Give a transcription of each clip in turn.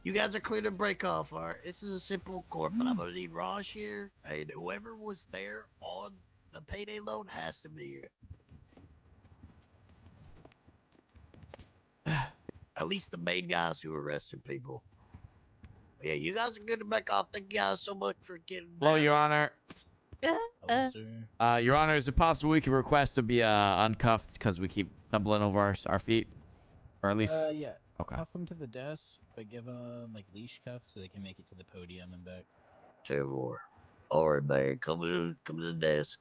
You guys are clear to break off, all right? This is a simple court, but I'm gonna need Raj here, and whoever was there on the payday loan has to be here. At least the main guys who arrested people. Yeah, you guys are good to back off. Thank you guys so much for getting. Hello, Your Honor. Hello, sir. Your Honor, is it possible we can request to be uncuffed because we keep stumbling over our feet, or at least? Yeah. Okay. Cuff them to the desk, but give them like leash cuffs so they can make it to the podium and back. 2-4. All right, man. Come to the desk.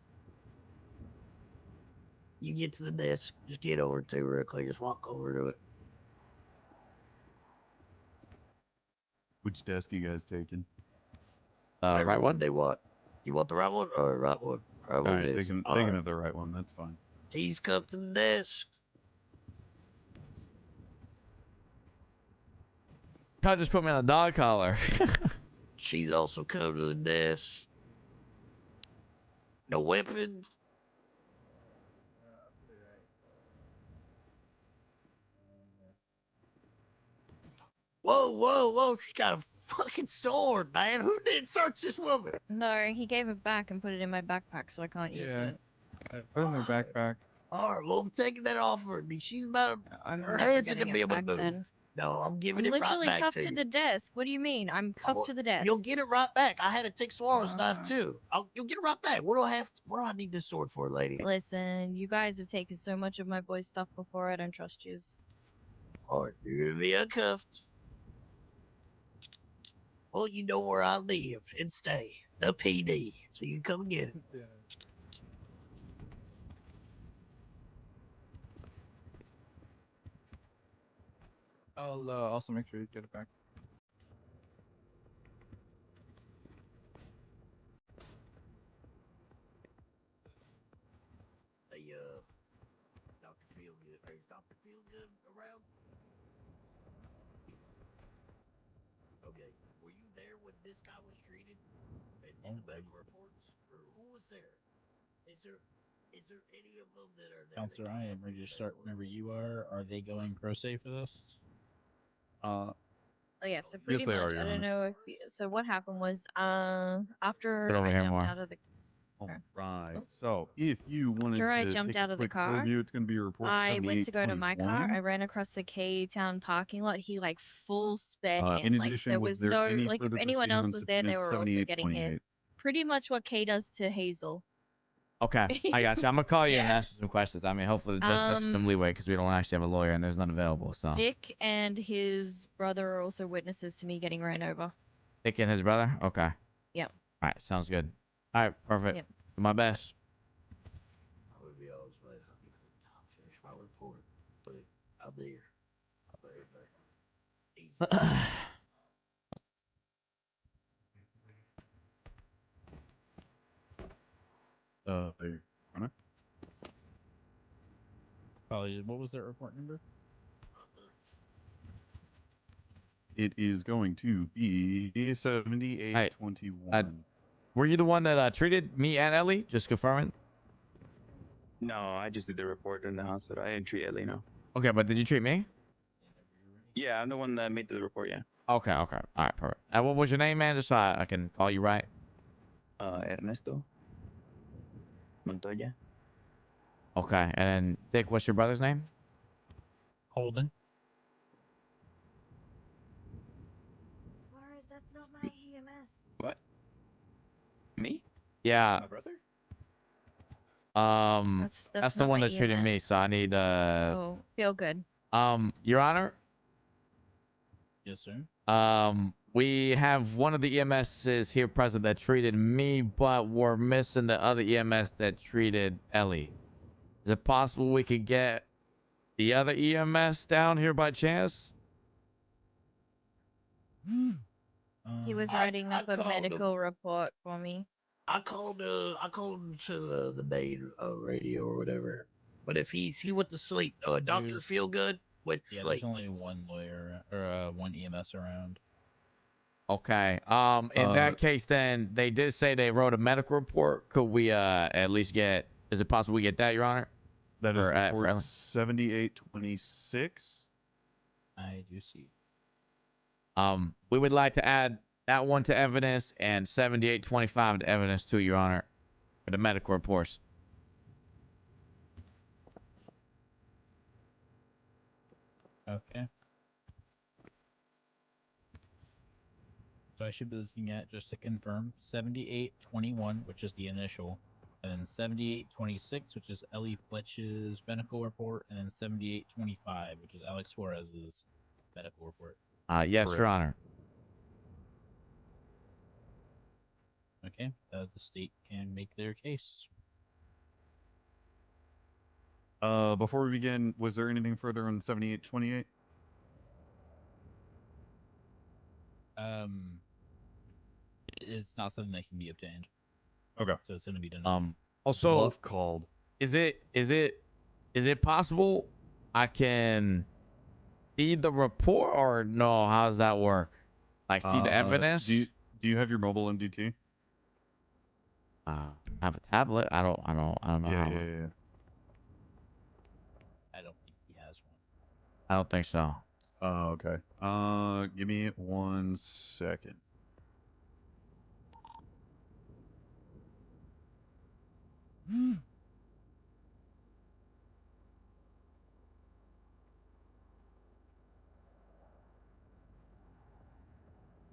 You get to the desk. Just get over to it real quick. Just walk over to it. Which desk you guys taking? Right one. They want. You want the right one or right one? Right All one right, it is. thinking of the right one. That's fine. He's come to the desk. God just put me on a dog collar. She's also come to the desk. No weapon. Whoa, whoa, whoa. She got a fucking sword, man. Who did search this woman? No, he gave it back and put it in my backpack, so I can't use it. I put it in my backpack. All right, well, I'm taking that off her. She's about I'm her never hands are getting gonna be it able to back move. then. No, I'm giving I'm it right literally back cuffed to to you. the desk. What do you mean? I'm cuffed to the desk. You'll get it right back. I had to take Suarez knife too. You'll get it right back. What do I have? What do I need this sword for, lady? Listen, you guys have taken so much of my boy's stuff before. I don't trust yous. All right, you're gonna be uncuffed. Well, you know where I live and stay. The PD. So you can come get it. Yeah. I'll also make sure you get it back. Hey, Dr. Feelgood. Is Dr. Feelgood around? Okay. Were you there when this guy was treated? And the medical reports? Or who was there? Is there any of them that are there? Counselor, I am ready to start whenever you are. Are they going pro se for this? Oh yeah, so pretty they much. are, Your I don't Honor. know if so. What happened was, after Get over I here jumped more. out of the All right. So if you wanted After I to jumped take out a of the quick car, overview, it's going to be a report I went to go to my car. I 7821. ran across the K-Town parking lot. He like full sped In in. Like addition, there was was there no any like if further anyone proceeding else on was there, they subpoena were also getting hit. 7828? Pretty much what K does to Hazel. Okay, I got you. I'm gonna call you and Yeah. ask you some questions. I mean, hopefully the judge has some leeway because we don't actually have a lawyer and there's none available. So Dick and his brother are also witnesses to me getting ran over. Dick and his brother. Okay. Yep. All right, sounds good. All right, perfect. Yep. Do my best. I would be honest, man. I'll finish my report. But I'll be here. I'll be here. Easy. Your Honor. Apologies. What was that report number? It is going to be 7821. Were you the one that treated me and Ellie? Just confirming. No, I just did the report in the hospital. I didn't treat Ellie, no. Okay, but did you treat me? Yeah, I'm the one that made the report, yeah. Okay, okay. All right, perfect. What was your name, man? Just so I can call you right. Ernesto Montoya. Okay, and then Dick, what's your brother's name? Holden. Suarez, that's not my EMS. What? Me? Yeah. My brother? That's the one that treated me, so I need Oh, feel good. Your Honor. Yes, sir. We have one of the EMSs here present that treated me, but we're missing the other EMS that treated Ellie. Is it possible we could get the other EMS down here by chance? He was writing up a medical report for me. I called him to the main radio or whatever. But if he went to sleep, Dr. Feelgood went to Yeah, sleep. there's only one lawyer or one EMS around. Okay. In that case, then they did say they wrote a medical report. Could we at least get? Is it possible we get that, Your Honor? That is for report 7826. I do see. We would like to add that one to evidence and 7825 to evidence too, Your Honor, for the medical reports. Okay. So I should be looking at, just to confirm, 7821, which is the initial, and then 7826, which is Ellie Fletch's medical report, and then 7825, which is Alex Suarez's medical report. Yes, Correct. Your Honor. Okay, the state can make their case. Before we begin, was there anything further on 7828? It's not something that can be obtained, Okay. so it's going to be done. Also, Bluff called. is it possible I can see the report or no? How does that work? Like see the evidence? Do you have your mobile MDT? I have a tablet. I don't know Yeah, how. yeah. I don't think he has one. I don't think so. Oh, okay. Give me 1 second.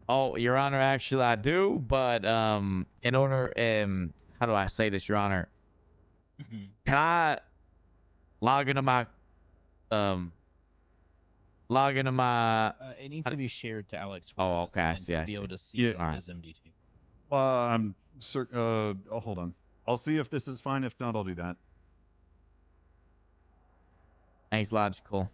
Oh, Your Honor, actually I do, but in order how do I say this, Your Honor? Can I log into my It needs to be shared to Alex. Oh, okay, I and see, he'll I be see. able to see Yeah. it on his MDT. Oh, hold on. I'll see if this is fine. If not, I'll do that. Thanks, logical.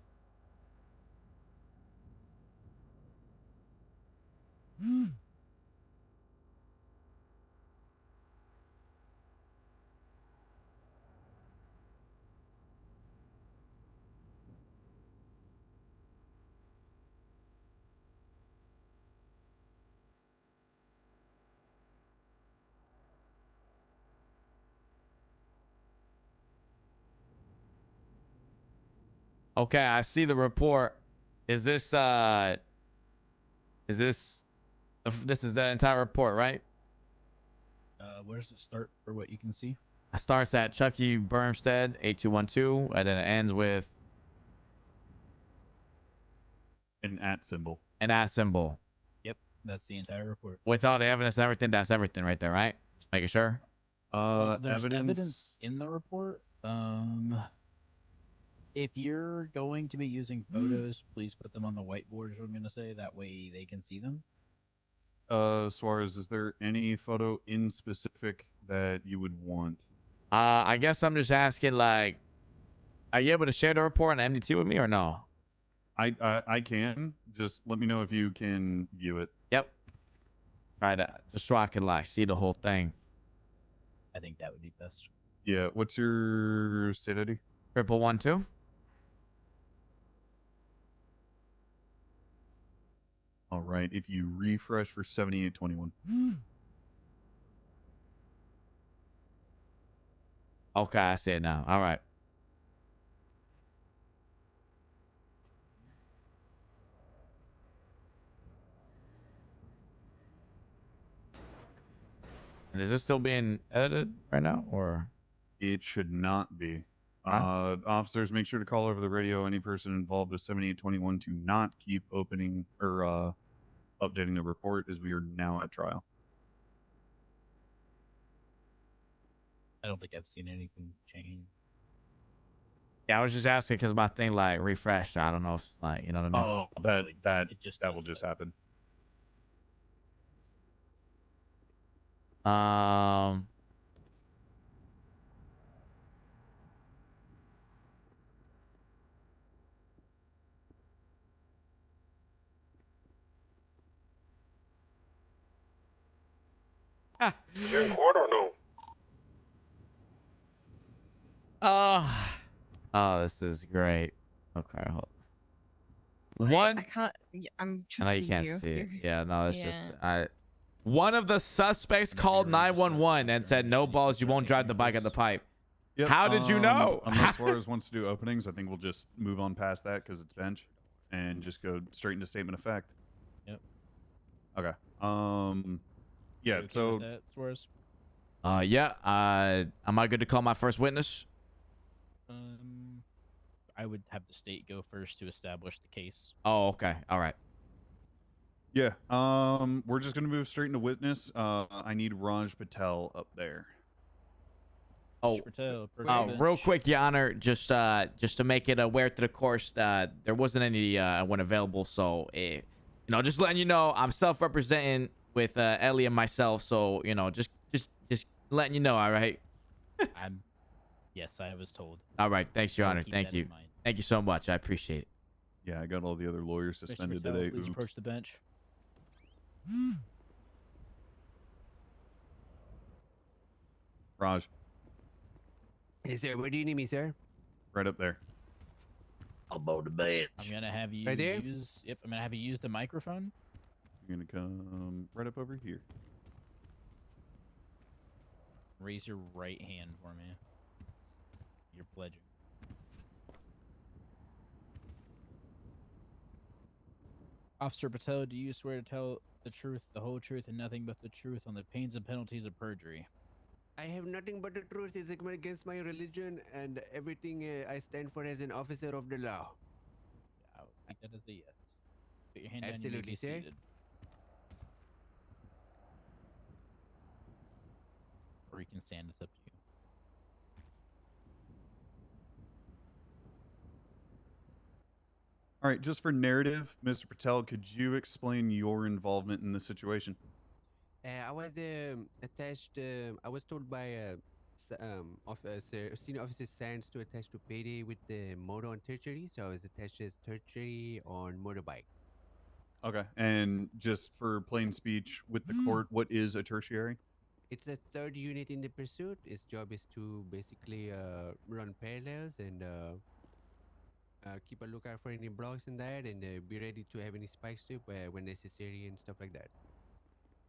Okay, I see the report. Is this this is the entire report, right? Where does it start for what you can see? It starts at Chucky Bermstead 8212 and then it ends with An @ symbol. an @ symbol. Yep, that's the entire report. With all the evidence and everything, that's everything right there, right? Just making sure. There's evidence in the report. If you're going to be using photos, please put them on the whiteboard, is what I'm going to say. That way they can see them. Suarez, is there any photo in specific that you would want? I guess I'm just asking, like, are you able to share the report on MDT with me or no? I can. Just let me know if you can view it. Yep. Try to just so I can like see the whole thing. I think that would be best. Yeah. What's your state ID? 1112. All right. If you refresh for 7821. Okay, I see it now. All right. And is this still being edited right now, or? It should not be. Huh? Officers, make sure to call over the radio any person involved with 7821 to not keep opening or updating the report, as we are now at trial. I don't think I've seen anything change. Yeah, I was just asking because my thing like refreshed. I don't know if like, you know what I mean? Oh, that will just happen. You in court or no? Oh, this is great. Okay, hold on. I can't. I'm I know you trusting can't you. see it. Yeah, no, it's just Yeah. one of the suspects called 911 and said, "No balls, you won't drive the bike at the pipe." Yep, How did you know? Unless Suarez wants to do openings, I think we'll just move on past that because it's bench and just go straight into statement of fact. Yep. Okay. Yeah. You okay with So that, Suarez? Yeah. Am I good to call my first witness? I would have the state go first to establish the case. Oh, okay. All right. yeah. We're just gonna move straight into witness. I need Raj Patel up there. Oh, Patel, approach the real bench. quick, Your Honor, just to make it aware to the course that there wasn't any one available, so just letting you know, I'm self-representing with Ellie and myself, so just letting you know, all right. Yes, I was told. All right, thanks, Your I'll Honor. keep Thank that in you. mind. Thank you so much. I appreciate it. Yeah, I got all the other lawyers Mr. suspended Patel, today. please Oops. approach the bench. Raj, Hey, sir, where do you need me, sir? right up there. I'm on the bench. I'm gonna have you Right there? use. Yep, I'm gonna have you use the microphone. You're gonna come right up over here. Raise your right hand for me. You're pledging. Officer Patel, do you swear to tell the truth, the whole truth, and nothing but the truth on the pains and penalties of perjury? I have nothing but the truth. It's against my religion and everything I stand for as an officer of the law. I'll take that as a yes. Put your hand down. You may Absolutely, be sir. seated. Or you can stand. It's up to you. All right, just for narrative, Mr. Patel, could you explain your involvement in this situation? I was attached. I was told by Senior Officer Sands to attach to payday with the motor on tertiary, so I was attached as tertiary on motorbike. Okay. And just for plain speech with the court, what is a tertiary? It's a third unit in the pursuit. Its job is to basically run parallels and keep a lookout for any blocks in that, and be ready to have any spike strip when necessary and stuff like that.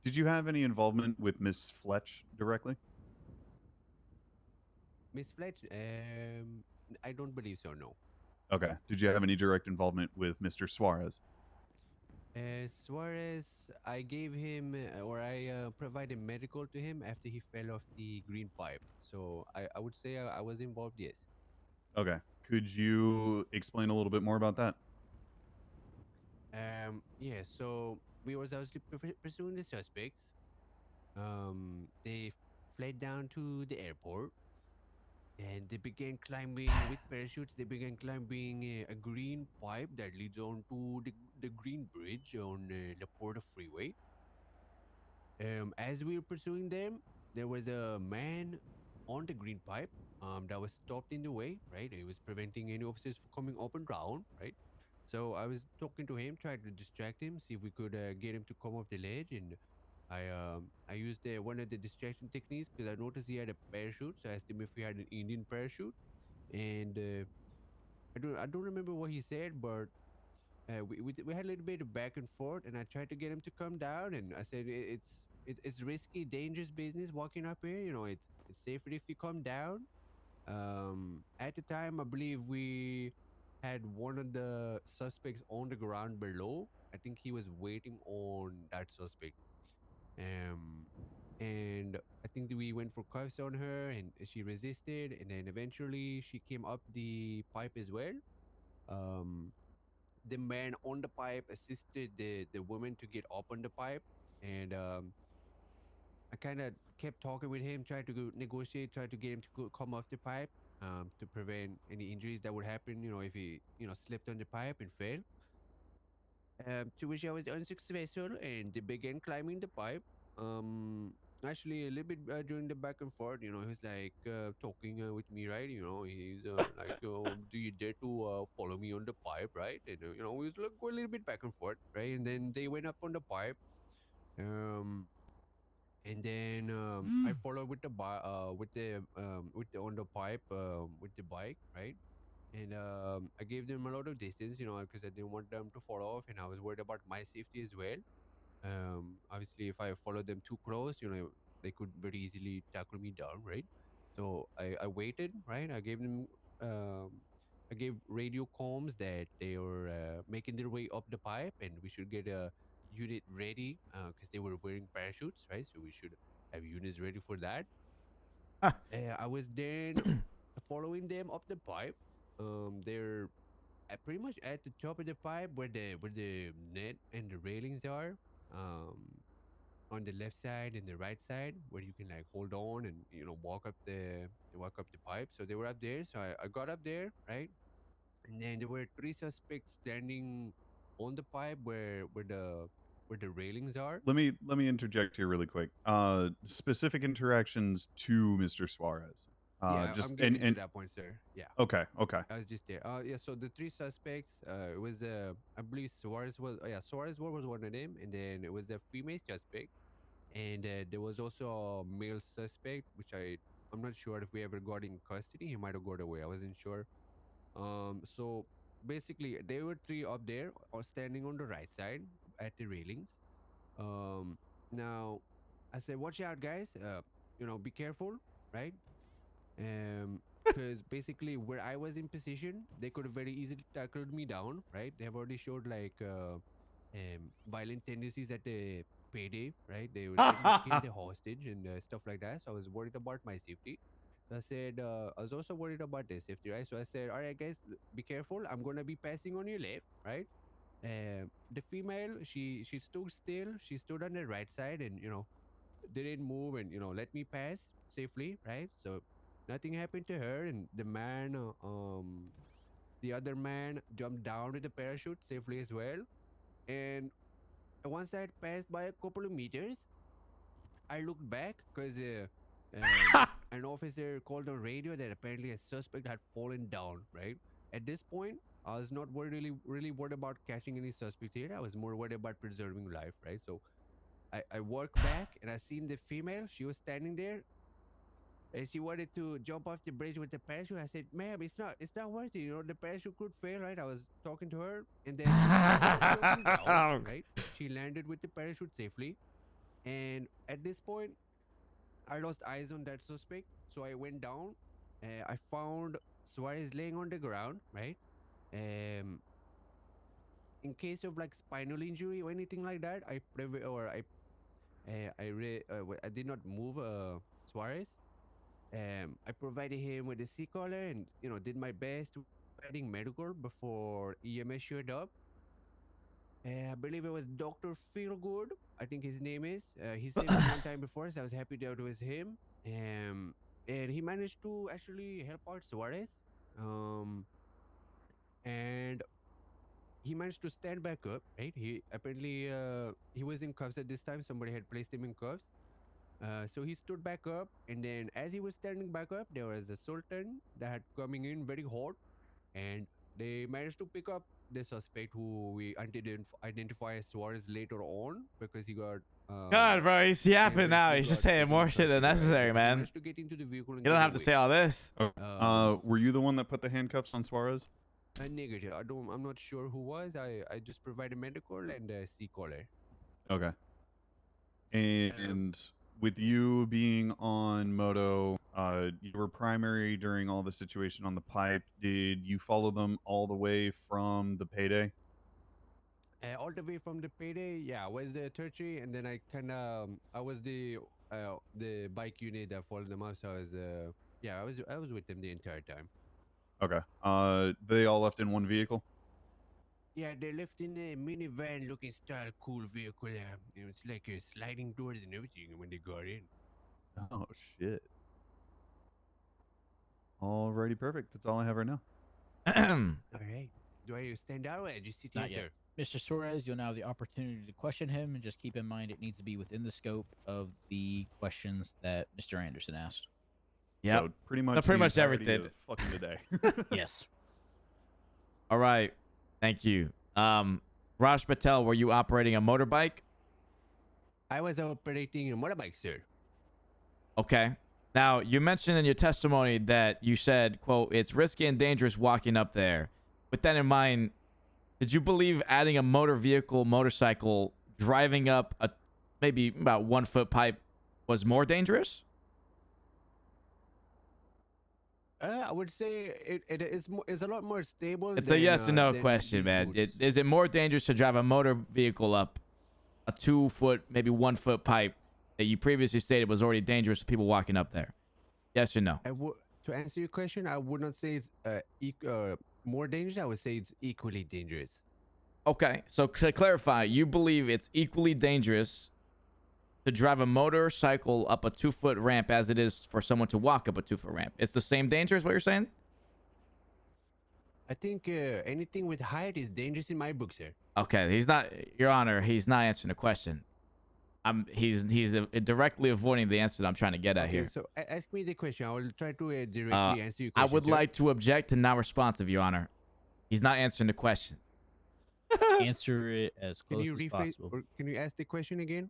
Did you have any involvement with Miss Fletch directly? Miss Fletch, I don't believe so. No. Okay. Did you have any direct involvement with Mr. Suarez? Suarez, I gave him or I provided medical to him after he fell off the green pipe. So I would say I was involved, yes. Okay. Could you explain a little bit more about that? Yeah, so we was obviously pursuing the suspects. They fled down to the airport and they began climbing with parachutes. They began climbing a green pipe that leads on to the green bridge on La Porta Freeway. As we were pursuing them, there was a man on the green pipe that was stopped in the way, right? He was preventing any officers from coming up and down, right? So I was talking to him, trying to distract him, see if we could get him to come off the ledge. And I used one of the distraction techniques because I noticed he had a parachute. So I asked him if he had an Indian parachute, and I don't remember what he said, but we had a little bit of back and forth, and I tried to get him to come down, and I said it's risky, dangerous business walking up here. You know, it's safer if you come down. At the time, I believe we had one of the suspects on the ground below. I think he was waiting on that suspect. And I think that we went for cuffs on her, and she resisted, and then eventually she came up the pipe as well. Um, the man on the pipe assisted the woman to get up on the pipe, and I kind of kept talking with him, trying to negotiate, trying to get him to come off the pipe, to prevent any injuries that would happen, you know, if he, you know, slipped on the pipe and fell. To which I was unsuccessful, and they began climbing the pipe. Actually, a little bit during the back and forth, you know, he was like talking with me, right? You know, he's like, "Do you dare to follow me on the pipe, right?" And you know, we was like go a little bit back and forth, right? And then they went up on the pipe, and then I followed with the with the on the pipe with the bike, right? And I gave them a lot of distance, you know, because I didn't want them to fall off, and I was worried about my safety as well. Obviously, if I followed them too close, you know, they could very easily tackle me down, right? So I waited, right? I gave them, I gave radio comms that they were making their way up the pipe, and we should get a unit ready because they were wearing parachutes, right? So we should have units ready for that. I was then following them up the pipe. They're pretty much at the top of the pipe where the net and the railings are. On the left side and the right side where you can like hold on and walk up the pipe. So they were up there. So I got up there, right? And then there were three suspects standing on the pipe where the railings are. Let me interject here really quick. Specific interactions to Mr. Suarez. Yeah, Just I'm getting to that point, sir. Yeah. Okay. I was just there. Yeah. So the three suspects, it was I believe Suarez was. Suarez was one of them, and then it was a female suspect, and there was also a male suspect, which I'm not sure if we ever got in custody. He might have got away. I wasn't sure. So basically, there were three up there, or standing on the right side at the railings. Now I said, "Watch out, guys! Be careful, right?" Because basically where I was in position, they could have very easily tackled me down, right? They have already showed like violent tendencies at the payday, right? They were trying to kill the hostage and stuff like that. So I was worried about my safety. So I said, I was also worried about their safety, right? So I said, all right, guys, be careful. I'm gonna be passing on your left, right? The female, she stood still. She stood on the right side, and didn't move, and let me pass safely, right? So nothing happened to her, and the other man jumped down with the parachute safely as well. And once I had passed by a couple of meters, I looked back because an officer called on radio that apparently a suspect had fallen down, right? At this point, I was not really worried about catching any suspects here. I was more worried about preserving life, right? So I walked back and I seen the female. She was standing there and she wanted to jump off the bridge with the parachute. I said, "Ma'am, it's not worth it. The parachute could fail, right?" I was talking to her, and then she jumping down, right? She landed with the parachute safely, and at this point, I lost eyes on that suspect. So I went down. I found Suarez laying on the ground, right? In case of like spinal injury or anything like that, I did not move Suarez. I provided him with a sea collar and did my best providing medical before EMS showed up. I believe it was Dr. Feelgood. I think his name is. He saved me one time before, so I was happy that it was him. And he managed to actually help out Suarez. And he managed to stand back up, right? He apparently he was in cuffs at this time. Somebody had placed him in cuffs. So he stood back up, and then as he was standing back up, there was a sultan that had coming in very hot, and they managed to pick up the suspect who we identify as Suarez later on because he got. God, bro, he's yapping now. He's just saying more shit than necessary, man. Managed to get into the vehicle and You don't have to say all this. Were you the one that put the handcuffs on Suarez? Negative. I'm not sure who was. I just provided medical and a sea collar. Okay. And with you being on moto, you were primary during all the situation on the pipe. Did you follow them all the way from the payday? All the way from the payday, yeah. I was the tertiary, and then I was the bike unit that followed them up. So I was with them the entire time. Okay. They all left in one vehicle? Yeah, they left in a minivan looking style cool vehicle. It's like sliding doors and everything when they got in. Oh, shit. Alrighty, perfect. That's all I have right now. All right. Do I stand out or I just sit here, Not yet. sir? Mr. Suarez, you'll now have the opportunity to question him, and just keep in mind it needs to be within the scope of the questions that Mr. Anderson asked. Yeah. So pretty much, So pretty the much entirety everything. of fucking today. Yes. All right. Thank you. Raj Patel, were you operating a motorbike? I was operating a motorbike, sir. Okay. Now, you mentioned in your testimony that you said, quote, "It's risky and dangerous walking up there." With that in mind, did you believe adding a motorcycle, driving up a maybe about 1 foot pipe was more dangerous? I would say it's a lot more stable. It's a yes or no question, man. Is it more dangerous to drive a motor vehicle up a 2 foot, maybe 1 foot pipe that you previously stated was already dangerous to people walking up there? Yes or no? To answer your question, I would not say it's more dangerous. I would say it's equally dangerous. Okay, so to clarify, you believe it's equally dangerous to drive a motorcycle up a 2 foot ramp as it is for someone to walk up a 2 foot ramp. It's the same danger, is what you're saying? I think anything with height is dangerous in my book, sir. Okay, he's not, Your Honor, he's not answering the question. He's directly avoiding the answer that I'm trying to get at here. So ask me the question. I will try to directly answer your question. I would sir. like to object to not responsive, Your Honor. He's not answering the question. Answer it as Can close you as rephrase possible. or can you ask the question again?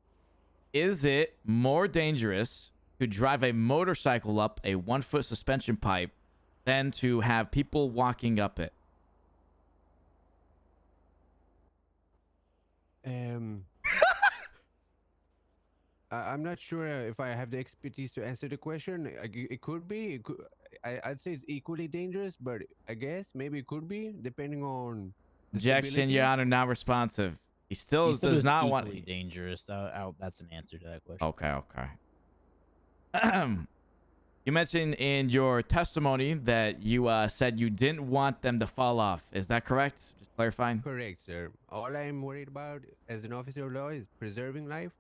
Is it more dangerous to drive a motorcycle up a 1 foot suspension pipe than to have people walking up it? I'm not sure if I have the expertise to answer the question. It could be. I'd say it's equally dangerous, but I guess maybe it could be depending on. The Objection, stability. Your Honor, not responsive. He still He said does it's not want. equally dangerous. That's an answer to that question. Okay. You mentioned in your testimony that you said you didn't want them to fall off. Is that correct? Just clarifying. Correct, sir. All I'm worried about as an officer of law is preserving life.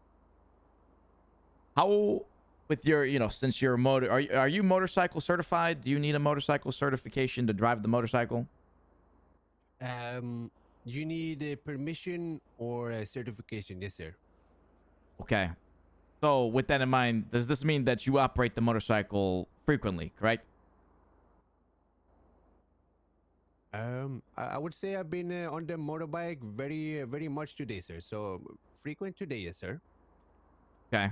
How, with your, since you're are you motorcycle certified? Do you need a motorcycle certification to drive the motorcycle? You need a permission or a certification, yes, sir. Okay. So with that in mind, does this mean that you operate the motorcycle frequently, correct? I would say I've been on the motorbike very much today, sir. So frequent today, yes, sir. Okay.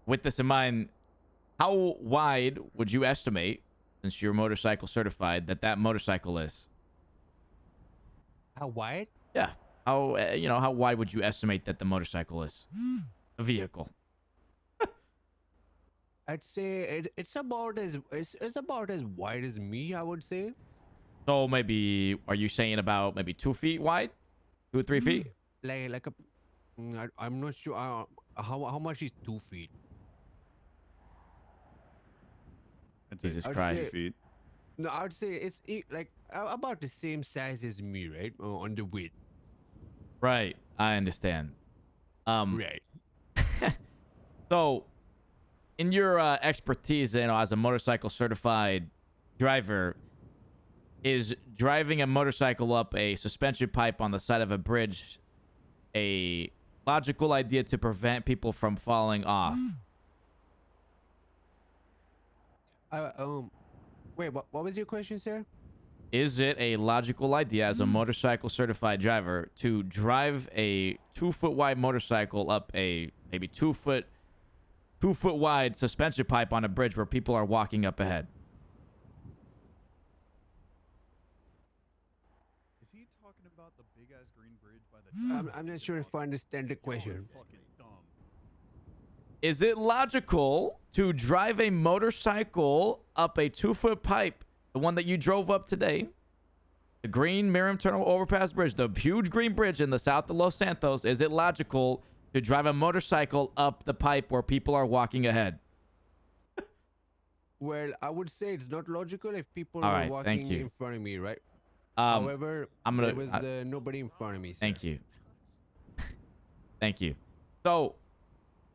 With this in mind, how wide would you estimate, since you're motorcycle certified, that motorcycle is? How wide? Yeah. How how wide would you estimate that the motorcycle is? A vehicle. I'd say it's about as wide as me. I would say. So maybe, are you saying about maybe 2 feet wide, 2 or 3 feet? I'm not sure how much is 2 feet. Jesus I'd Christ. say- No, I'd say it's like about the same size as me, right? On the width. Right. I understand. Right. So, in your expertise, as a motorcycle certified driver, is driving a motorcycle up a suspension pipe on the side of a bridge a logical idea to prevent people from falling off? Wait, what was your question, sir? Is it a logical idea as a motorcycle certified driver to drive a 2 foot wide motorcycle up a maybe 2 foot wide suspension pipe on a bridge where people are walking up ahead? Is he talking about the big ass green bridge by the? I'm not sure if I understand the question. Fucking dumb. Is it logical to drive a motorcycle up a 2 foot pipe, the one that you drove up today, the green Miriam Tunnel Overpass Bridge, the huge green bridge in the south of Los Santos? Is it logical to drive a motorcycle up the pipe where people are walking ahead? Well, I would say it's not logical if people All were right, thank walking you. in front of me, right? Um, However, there was nobody in front of me. Sir. Thank you. Thank you. So,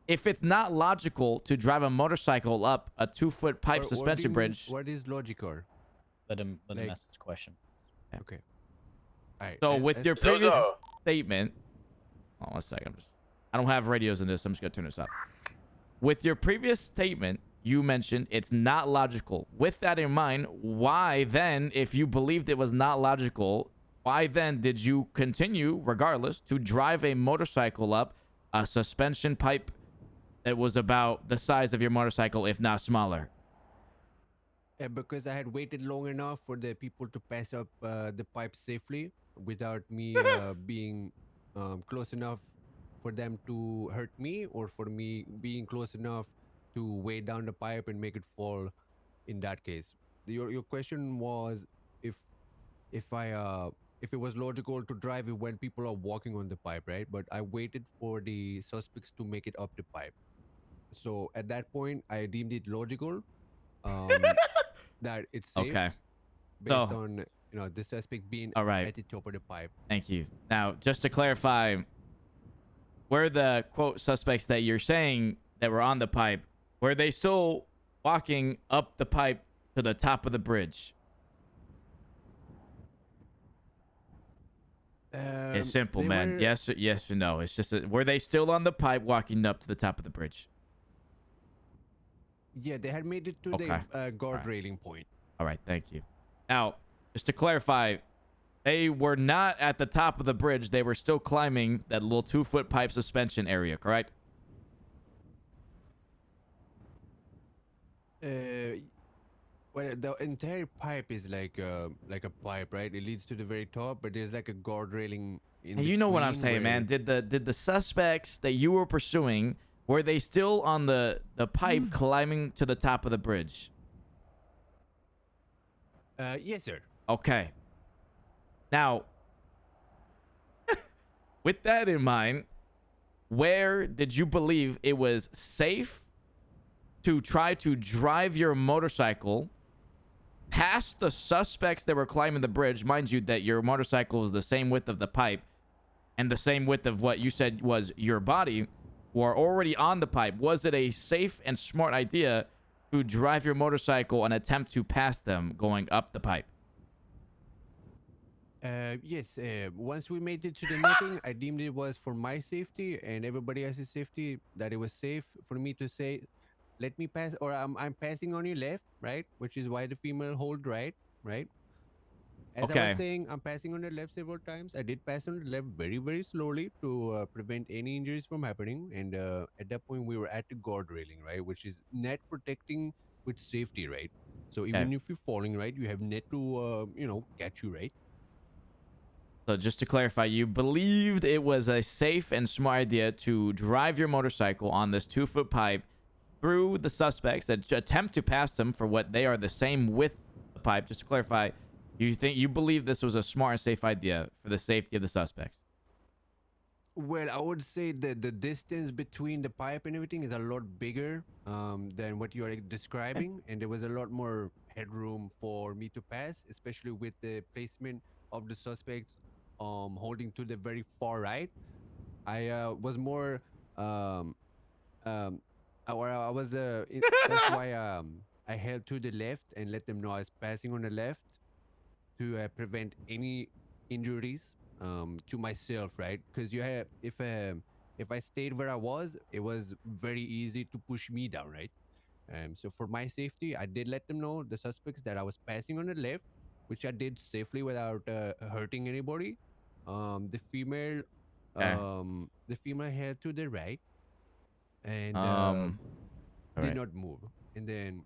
if it's not logical to drive a motorcycle up a 2 foot pipe What do suspension you mean- bridge, What is logical? Let him Like- ask his question. Okay. All right. so with your Jojo. previous statement, oh, 1 second. I don't have radios in this. I'm just gonna turn this up. With your previous statement, you mentioned it's not logical. With that in mind, why then, if you believed it was not logical, why then did you continue, regardless, to drive a motorcycle up a suspension pipe that was about the size of your motorcycle, if not smaller? Because I had waited long enough for the people to pass up the pipe safely without me being close enough for them to hurt me, or for me being close enough to weigh down the pipe and make it fall. In that case, your question was if if it was logical to drive it when people are walking on the pipe, right? But I waited for the suspects to make it up the pipe. So at that point, I deemed it logical that it's safe Okay. based So- on the suspect being All right. at the top of the pipe. Thank you. Now, just to clarify, were the quote suspects that you're saying that were on the pipe, were they still walking up the pipe to the top of the bridge? It's simple, They man. were- Yes or no. It's just were they still on the pipe walking up to the top of the bridge? Yeah, they had made it to Okay. the guard Alright. railing point. All right, thank you. Now, just to clarify, they were not at the top of the bridge. They were still climbing that little 2-foot pipe suspension area, correct? Well, the entire pipe is like a pipe, right? It leads to the very top, but there's like a guard railing in Hey, you know what I'm between saying, man. where- Did the suspects that you were pursuing, were they still on the pipe climbing to the top of the bridge? Yes, sir. Okay. Now, with that in mind, where did you believe it was safe to try to drive your motorcycle past the suspects that were climbing the bridge? Mind you, that your motorcycle is the same width of the pipe and the same width of what you said was your body, were already on the pipe. Was it a safe and smart idea to drive your motorcycle and attempt to pass them going up the pipe? Yes. Once we made it to the netting, I deemed it was for my safety and everybody else's safety, that it was safe for me to say, "Let me pass," or "I'm passing on your left," right? Which is why the female hold right. As I Okay. was saying, I'm passing on the left several times. I did pass on the left very, very slowly to prevent any injuries from happening. And at that point, we were at the guard railing, right? Which is net protecting with safety, right? So even if you're falling, right, you have net to, catch you, right? So just to clarify, you believed it was a safe and smart idea to drive your motorcycle on this 2-foot pipe through the suspects and attempt to pass them for what they are the same width of the pipe. Just to clarify, you believe this was a smart and safe idea for the safety of the suspects? Well, I would say that the distance between the pipe and everything is a lot bigger than what you are describing, and there was a lot more headroom for me to pass, especially with the placement of the suspects holding to the very far right. I was more I was that's why I held to the left and let them know I was passing on the left to prevent any injuries to myself, right? Because if I stayed where I was, it was very easy to push me down, right? So for my safety, I did let them know, the suspects, that I was passing on the left, which I did safely without hurting anybody. The female held to the right and did right. not move. And then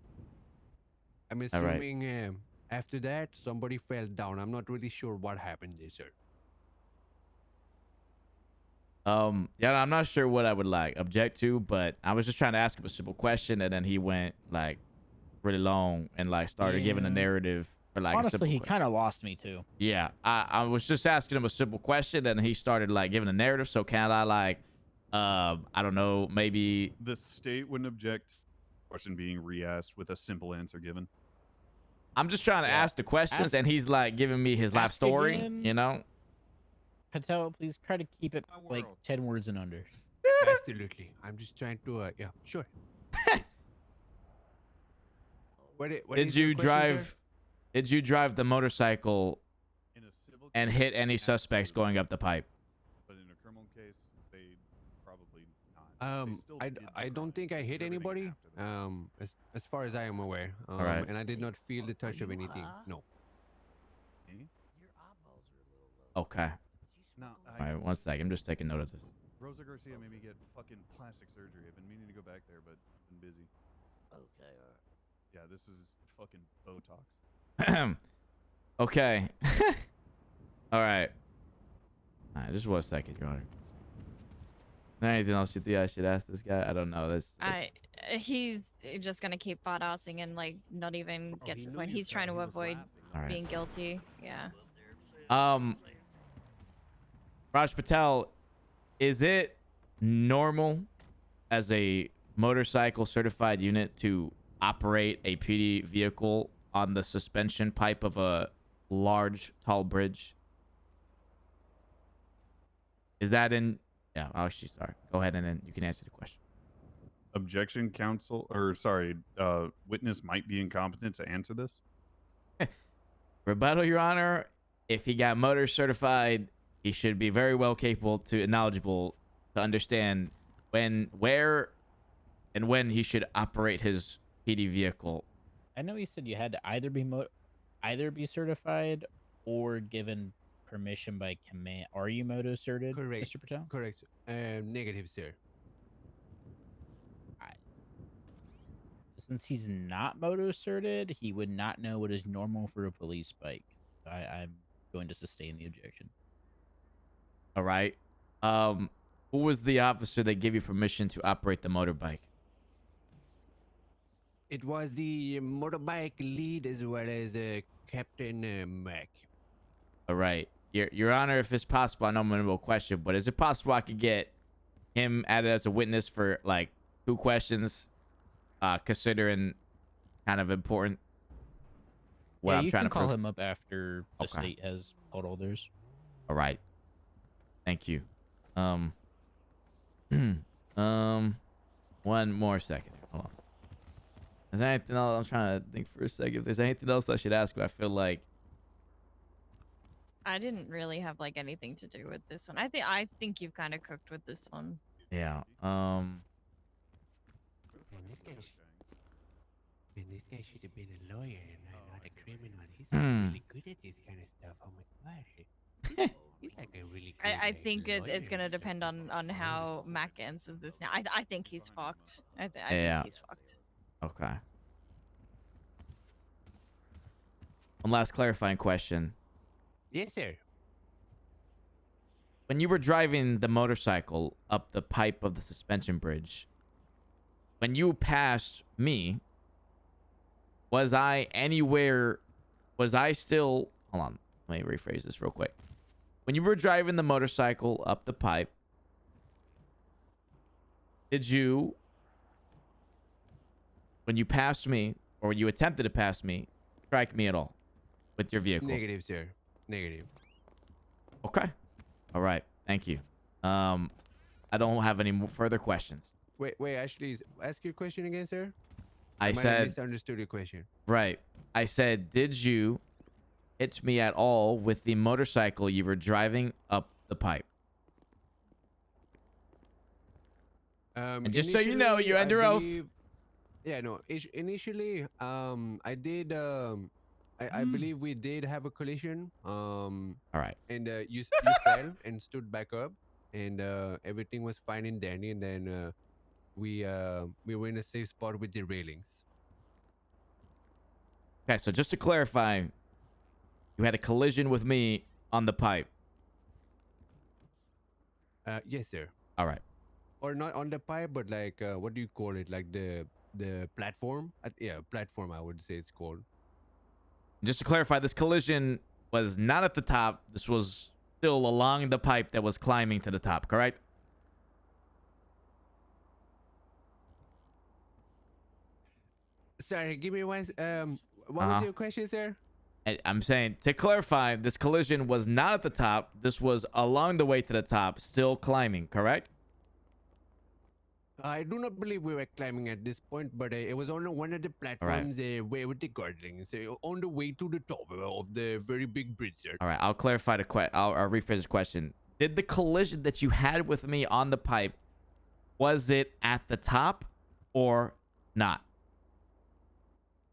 I'm All right. assuming after that somebody fell down. I'm not really sure what happened there, sir. Yeah, I'm not sure what I would object to, but I was just trying to ask him a simple question, and then he went really long and started giving a Yeah. narrative for a Honestly, simple he que- kind of lost me too. Yeah, I was just asking him a simple question, and he started giving a narrative. So can I I don't know, maybe The state wouldn't object. Question being re-asked with a simple answer given. I'm just trying to ask the questions, and he's giving me his life ask story. again. You know? Patel, please try to keep it like 10 words and under. Absolutely. I'm just trying to yeah, sure. What Did is your you question, sir? drive? Did you drive the motorcycle In a civil and case, hit any suspects absolutely. going up the pipe? But in a criminal case, they probably not. They still did the I don't crime, think I just hit everything anybody. after that. As far as I am aware. right. And I did not feel the touch of anything. No. Your eyeballs are a little low. Okay. No, All right, 1 second. I'm just taking note of this. Rosa Garcia made me get fucking plastic surgery. I've been meaning to go back there, but been busy. Okay, alright. Yeah, this is fucking Botox. Okay. All right. All right, just 1 second, Your Honor. Is there anything else you think I should ask this guy? I don't know. He's just gonna keep badassing and not even get he to the knew point. you He's trying fell. to He was avoid laughing. All right. being guilty. Yeah. Raj Patel, is it normal as a motorcycle certified unit to operate a PD vehicle on the suspension pipe of a large, tall bridge? Is that in... Yeah, actually, sorry. Go ahead and then you can answer the question. Objection, counsel, or sorry, witness might be incompetent to answer this. Rebuttal, Your Honor. If he got motor certified, he should be very well capable to knowledgeable to understand when, where, and when he should operate his PD vehicle. I know he said you had to either be certified or given permission by command. Are you moto certed, Correct. Mr. Patel? Correct. Negative, sir. Since he's not moto certed, he would not know what is normal for a police bike. So I'm going to sustain the objection. All right. Who was the officer that gave you permission to operate the motorbike? It was the motorbike lead as well as Captain Mac. All right. Your Honor, if it's possible, I know I'm going to question, but is it possible I could get him added as a witness for like 2 questions, considering kind of important? What Yeah, I'm you trying can to call prove? him up after the Okay. state has called all theirs. All right. Thank you. One more second. Hold on. Is there anything else? I'm trying to think for a second. If there's anything else I should ask you, I feel like... I didn't really have like anything to do with this one. I think you've kind of cooked with this one. Yeah. Man, this guy should have been a lawyer and not a criminal. He's really good at this kind of stuff. Oh my god. He's like a really good I think it's lawyer. gonna depend on how Mac answers this now. I think he's fucked. I Yeah. think he's fucked. Okay. One last clarifying question. Yes, sir. When you were driving the motorcycle up the pipe of the suspension bridge, when you passed me, was I still... Hold on. Let me rephrase this real quick. When you were driving the motorcycle up the pipe, did you, when you passed me, or you attempted to pass me, strike me at all with your vehicle? Negative, sir. Negative. Okay. All right. Thank you. I don't have any more further questions. Wait, actually, ask your question again, sir. I might have said... misunderstood your question. Right. I said, did you hit me at all with the motorcycle you were driving up the pipe? And just so you know, you're under oath. Yeah, no. Initially, I did. I believe we did have a collision. All right. And you fell and stood back up, and everything was fine and dandy. And then we were in a safe spot with the railings. Okay, so just to clarify, you had a collision with me on the pipe. Yes, sir. All right. Or not on the pipe, but like what do you call it? Like the platform? Yeah, platform. I would say it's called. Just to clarify, this collision was not at the top. This was still along the pipe that was climbing to the top, correct? Sorry, give me one. What was your question, sir? I'm saying, to clarify, this collision was not at the top. This was along the way to the top, still climbing, correct? I do not believe we were climbing at this point, but it was on one of the platforms where with the guarding, so on the way to the top of the very big bridge, sir. All right, I'll clarify the I'll rephrase the question. Did the collision that you had with me on the pipe, was it at the top or not?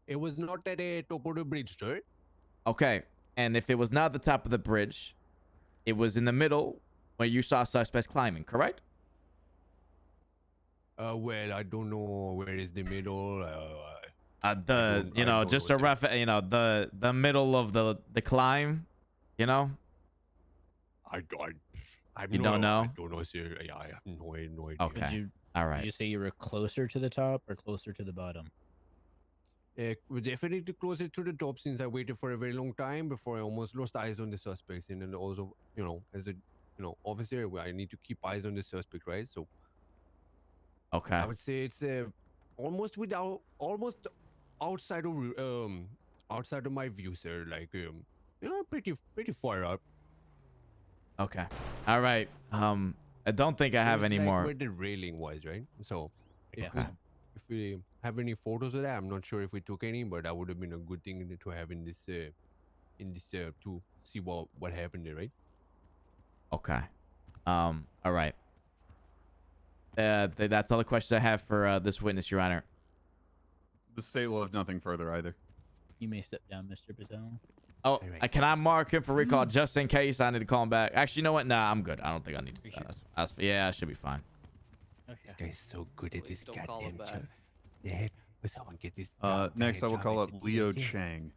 It was not at the top of the bridge, sir. Okay, and if it was not at the top of the bridge, it was in the middle where you saw suspects climbing, correct? Well, I don't know where is the middle. Just a rough, the middle of the climb, you know? I don't know, sir. Yeah, I have no idea. Okay. All right. Did you say you were closer to the top or closer to the bottom? we're definitely closer to the top since I waited for a very long time before I almost lost eyes on the suspects. And then also, as a officer, I need to keep eyes on the suspect, right? So Okay. I would say it's almost outside of my view, sir. Like pretty far up. Okay. All right. I don't think I have It's any like more. where the railing was, right? So Okay. if we have any photos of that, I'm not sure if we took any, but that would have been a good thing to have in this to see what happened there, right? Okay. All right. That's all the questions I have for this witness, Your Honor. The state will have nothing further either. You may step down, Mr. Patel. Oh, Alright. can I mark him for recall just in case I need to call him back? Actually, you know what? Nah, I'm good. I don't think I need to do that. Yeah, I should be fine. Okay. This guy's so good at this don't call him goddamn back. job. Yeah, but someone get this. Next, I will job call at up the Leo DHA. Chang.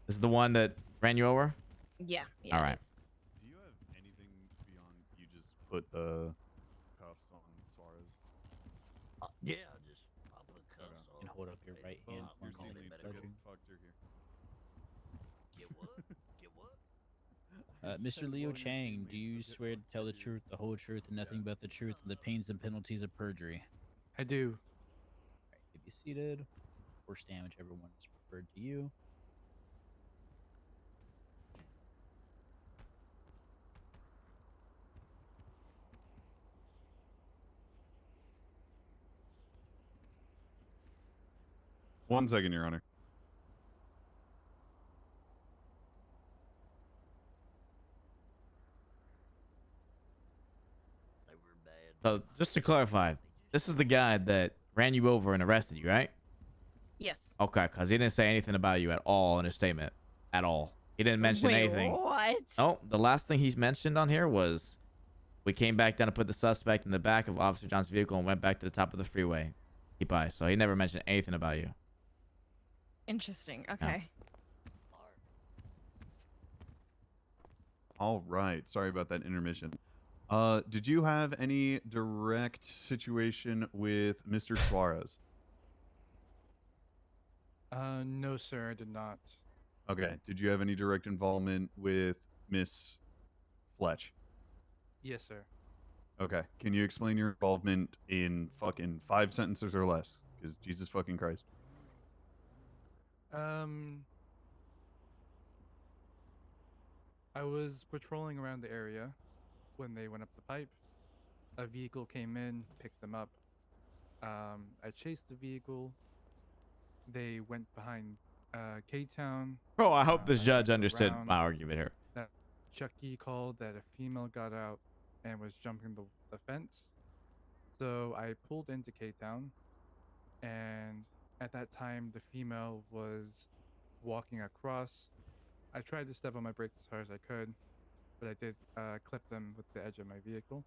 This is the one that ran you over? Yeah. All right. Do you have anything beyond you just put the cuffs on Suarez? Yeah, I'll put cuffs on. And hold up your right hand. You're corner seeing like me that. get fucked through here. Get what? Get what? Mr. Leo Chang, do you swear to tell the truth, the whole truth, and nothing but the truth, and the pains and penalties of perjury? I do. Alright, you be seated, or stand, whichever one is preferred to you. One second, Your Honor. They were bad. So, just to clarify, this is the guy that ran you over and arrested you, right? Yes. Okay, because he didn't say anything about you at all in his statement. At all. He didn't mention Wait, anything. What? Oh, the last thing he's mentioned on here was we came back down to put the suspect in the back of Officer John's vehicle and went back to the top of the freeway. Keep eyes. So he never mentioned anything about you. Interesting. Okay. All right. Sorry about that intermission. Did you have any direct situation with Mr. Suarez? No, sir, I did not. Okay. Did you have any direct involvement with Miss Fletch? Yes, sir. Okay. Can you explain your involvement in fucking 5 sentences or less? Because Jesus fucking Christ. I was patrolling around the area when they went up the pipe. A vehicle came in, picked them up. I chased the vehicle. They went behind K-Town. Bro, I hope this I judge went understood around. my argument here. That Chucky called that a female got out and was jumping the fence. So I pulled into K-Town, and at that time the female was walking across. I tried to step on my brakes as hard as I could, but I did clip them with the edge of my vehicle.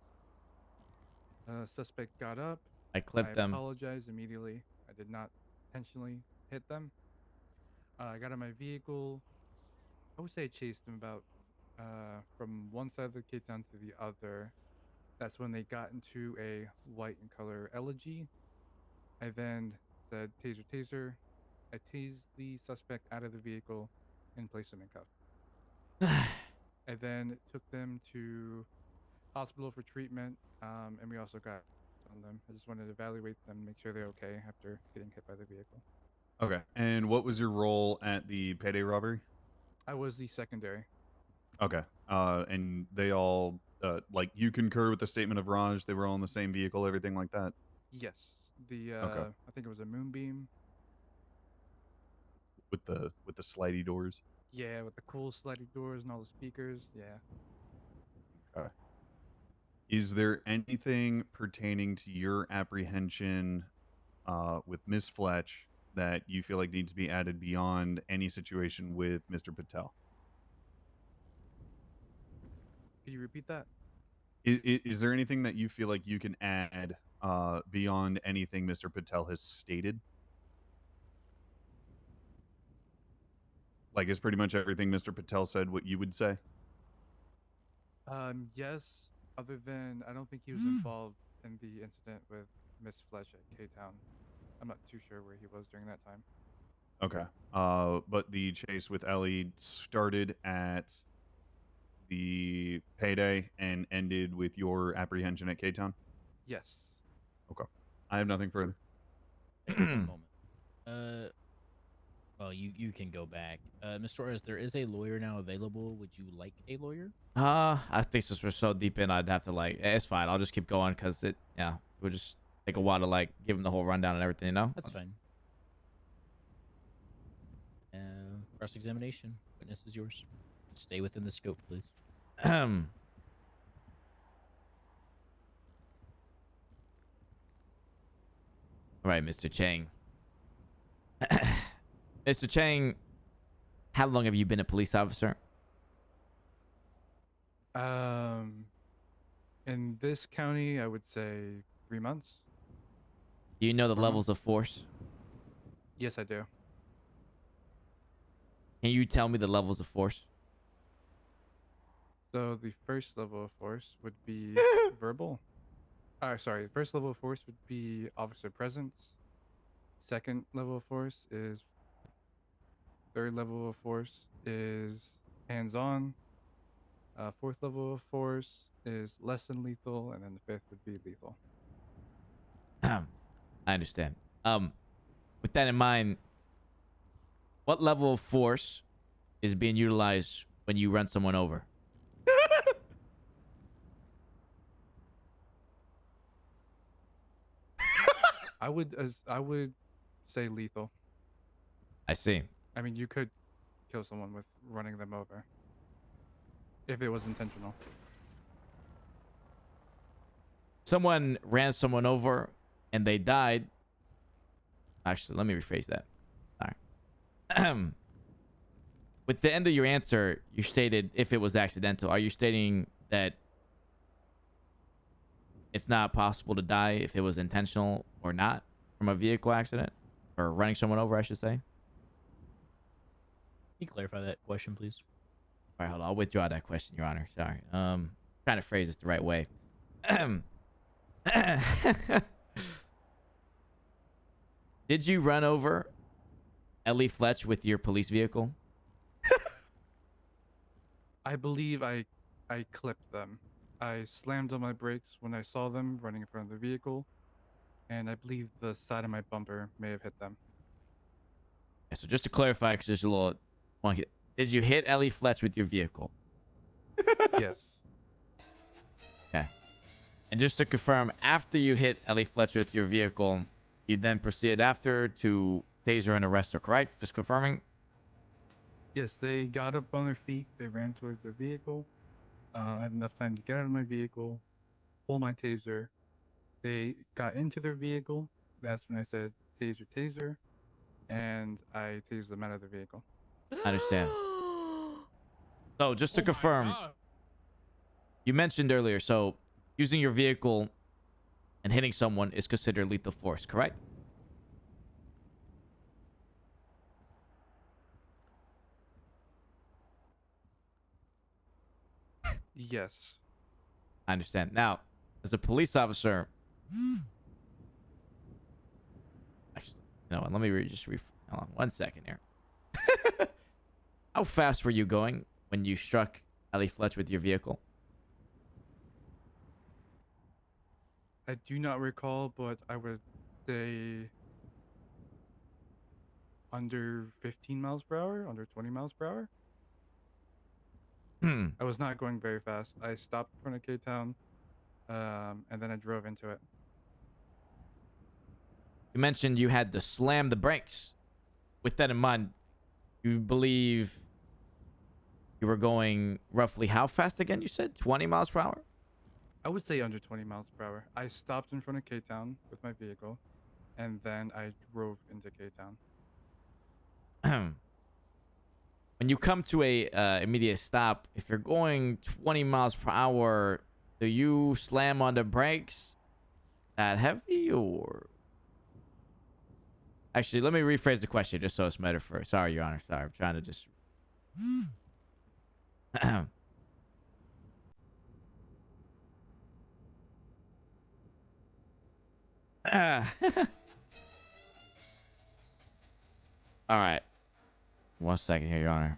Suspect got up. I clipped them. I apologized immediately. I did not intentionally hit them. I got in my vehicle. I would say I chased them about from one side of the K-Town to the other. That's when they got into a white in color elegy. I then said, taser, taser. I tased the suspect out of the vehicle and placed him in cuffs. I then took them to hospital for treatment, and we also got on them. I just wanted to evaluate them, make sure they're okay after getting hit by the vehicle. Okay. And what was your role at the payday robbery? I was the secondary. Okay. And they all, like, you concur with the statement of Raj? They were all in the same vehicle, everything like that? Yes. The Okay. I think it was a moonbeam. With the slidey doors? Yeah, with the cool sliding doors and all the speakers. Yeah. Okay. Is there anything pertaining to your apprehension with Miss Fletch that you feel like needs to be added beyond any situation with Mr. Patel? Could you repeat that? Is there anything that you feel like you can add beyond anything Mr. Patel has stated? Like, is pretty much everything Mr. Patel said what you would say? Yes. Other than I don't think he was involved in the incident with Miss Fletch at K-Town. I'm not too sure where he was during that time. Okay. But the chase with Ellie started at the payday and ended with your apprehension at K-Town? Yes. Okay. I have nothing further. Hey, one moment. Well, you can go back. Mr. Suarez, there is a lawyer now available. Would you like a lawyer? I think since we're so deep in, I'd have to it's fine. I'll just keep going because it would just take a while to give him the whole rundown and everything, you know? That's fine. Cross-examination. Witness is yours. Stay within the scope, please. All right, Mr. Chang. Mr. Chang, how long have you been a police officer? In this county, I would say 3 months. Do you know the 4 levels months. of force? Yes, I do. Can you tell me the levels of force? So the first level of force would be verbal. Sorry, the first level of force would be officer presence. Second level of force is. Third level of force is hands-on. Fourth level of force is less than lethal, and then the fifth would be lethal. I understand. With that in mind, what level of force is being utilized when you run someone over? I would say lethal. I see. I mean, you could kill someone with running them over if it was intentional. Someone ran someone over and they died. Actually, let me rephrase that. Sorry. With the end of your answer, you stated if it was accidental. Are you stating that it's not possible to die if it was intentional or not from a vehicle accident or running someone over, I should say? Can you clarify that question, please? All right, hold on. I'll withdraw that question, Your Honor. Sorry. Trying to phrase this the right way. Did you run over Ellie Fletch with your police vehicle? I believe I clipped them. I slammed on my brakes when I saw them running in front of the vehicle, and I believe the side of my bumper may have hit them. Yeah, so just to clarify, because there's a little wonky. Did you hit Ellie Fletch with your vehicle? Yes. Okay. And just to confirm, after you hit Ellie Fletch with your vehicle, you then proceeded after to taser and arrest her, correct? Just confirming? Yes, they got up on their feet. They ran towards their vehicle. I had enough time to get out of my vehicle, pull my taser. They got into their vehicle. That's when I said, taser, taser. And I tased them out of the vehicle. I understand. So just to confirm, you mentioned earlier, so using your vehicle and hitting someone is considered lethal force, correct? Yes. I understand. Now, as a police officer, actually, you know what? Let me hold on 1 second here. How fast were you going when you struck Ellie Fletch with your vehicle? I do not recall, but I would say under 15 miles per hour, under 20 miles per hour. I was not going very fast. I stopped in front of K-Town, and then I drove into it. You mentioned you had to slam the brakes. With that in mind, you believe you were going roughly how fast again? You said 20 miles per hour? I would say under 20 miles per hour. I stopped in front of K-Town with my vehicle, and then I drove into K-Town. When you come to a immediate stop, if you're going 20 miles per hour, do you slam on the brakes that heavy or? Actually, let me rephrase the question just so it's better for. Sorry, Your Honor. Sorry, I'm trying to just. All right. 1 second here, Your Honor.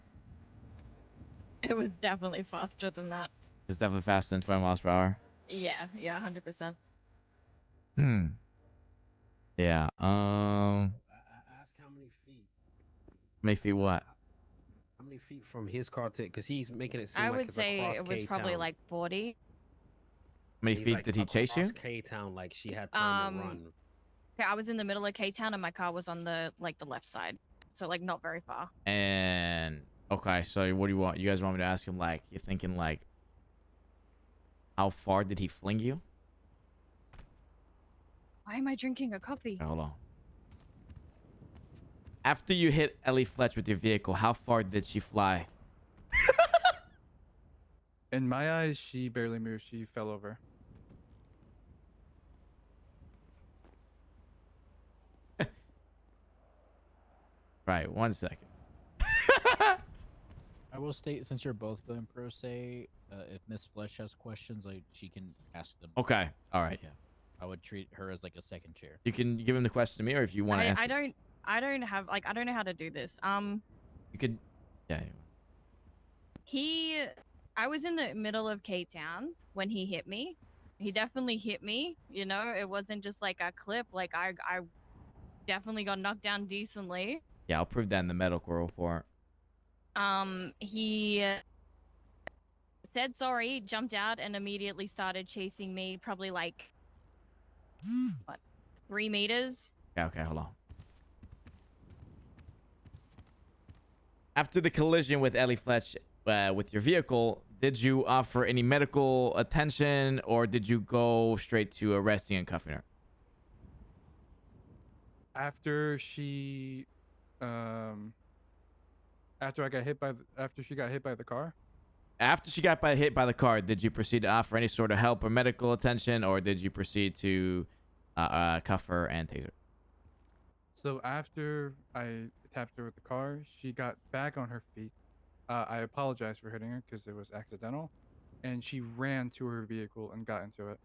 It was definitely faster than that. It's definitely faster than 20 miles per hour. Yeah, 100%. Hmm. Yeah. Ask how many feet. How many feet what? How many feet from his car to? Because he's making it seem I like would it's say across it was K-Town. probably like 40. How many He's feet like did he chase you? across K-Town, like she had time to run. Okay, I was in the middle of K-Town and my car was on the left side, so like not very far. And okay, so what do you want? You guys want me to ask him like you're thinking like how far did he fling you? Why am I drinking a coffee? Okay, hold on. After you hit Ellie Fletch with your vehicle, how far did she fly? In my eyes, she barely moved. She fell over. Right, 1 second. I will state, since you're both going pro se, if Miss Flesh has questions, like she can ask them. Okay, all right. Yeah, I would treat her as like a second chair. You can give him the question to me, or if you want to answer. I don't have like I don't know how to do this. You could, yeah. I was in the middle of K-Town when he hit me. He definitely hit me. You know, it wasn't just like a clip. Like I definitely got knocked down decently. Yeah, I'll prove that in the medical report. He said sorry, jumped out, and immediately started chasing me. Probably like what, 3 meters. Yeah, okay, hold on. After the collision with Ellie Fletch with your vehicle, did you offer any medical attention, or did you go straight to arresting and cuffing her? After she, after she got hit by the car. After she got hit by the car, did you proceed to offer any sort of help or medical attention, or did you proceed to cuff her and tase her? So after I tapped her with the car, she got back on her feet. I apologized for hitting her because it was accidental, and she ran to her vehicle and got into it.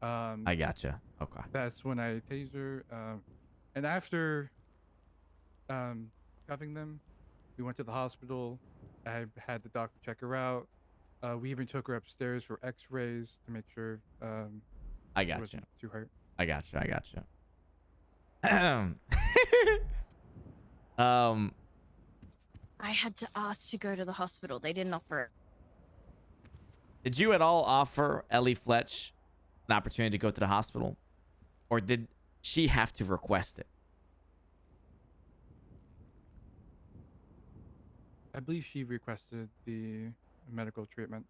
I gotcha. Okay. That's when I tased her. And after cuffing them, we went to the hospital. I had the doctor check her out. We even took her upstairs for X-rays to make sure I she gotcha. wasn't too hurt. I gotcha. I had to ask to go to the hospital. They didn't offer it. Did you at all offer Ellie Fletch an opportunity to go to the hospital, or did she have to request it? I believe she requested the medical treatment,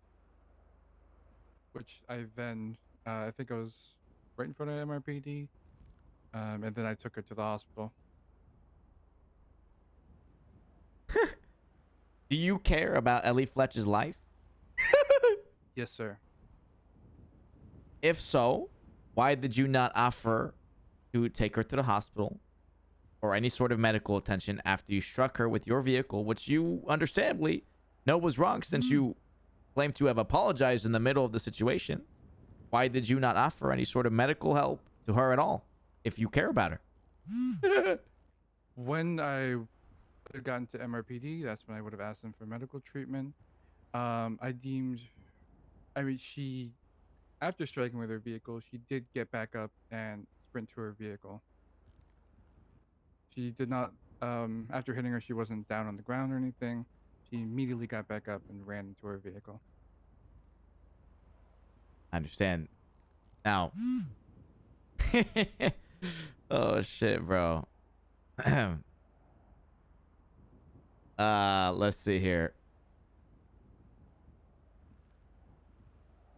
which I then, I think I was right in front of MRPD, and then I took her to the hospital. Do you care about Ellie Fletch's life? Yes, sir. If so, why did you not offer to take her to the hospital or any sort of medical attention after you struck her with your vehicle, which you understandably know was wrong since you claim to have apologized in the middle of the situation? Why did you not offer any sort of medical help to her at all if you care about her? When I had gotten to MRPD, that's when I would have asked them for medical treatment. She, after striking with her vehicle, she did get back up and sprint to her vehicle. She did not, after hitting her, she wasn't down on the ground or anything. She immediately got back up and ran into her vehicle. I understand. Now, oh shit, bro. Let's see here.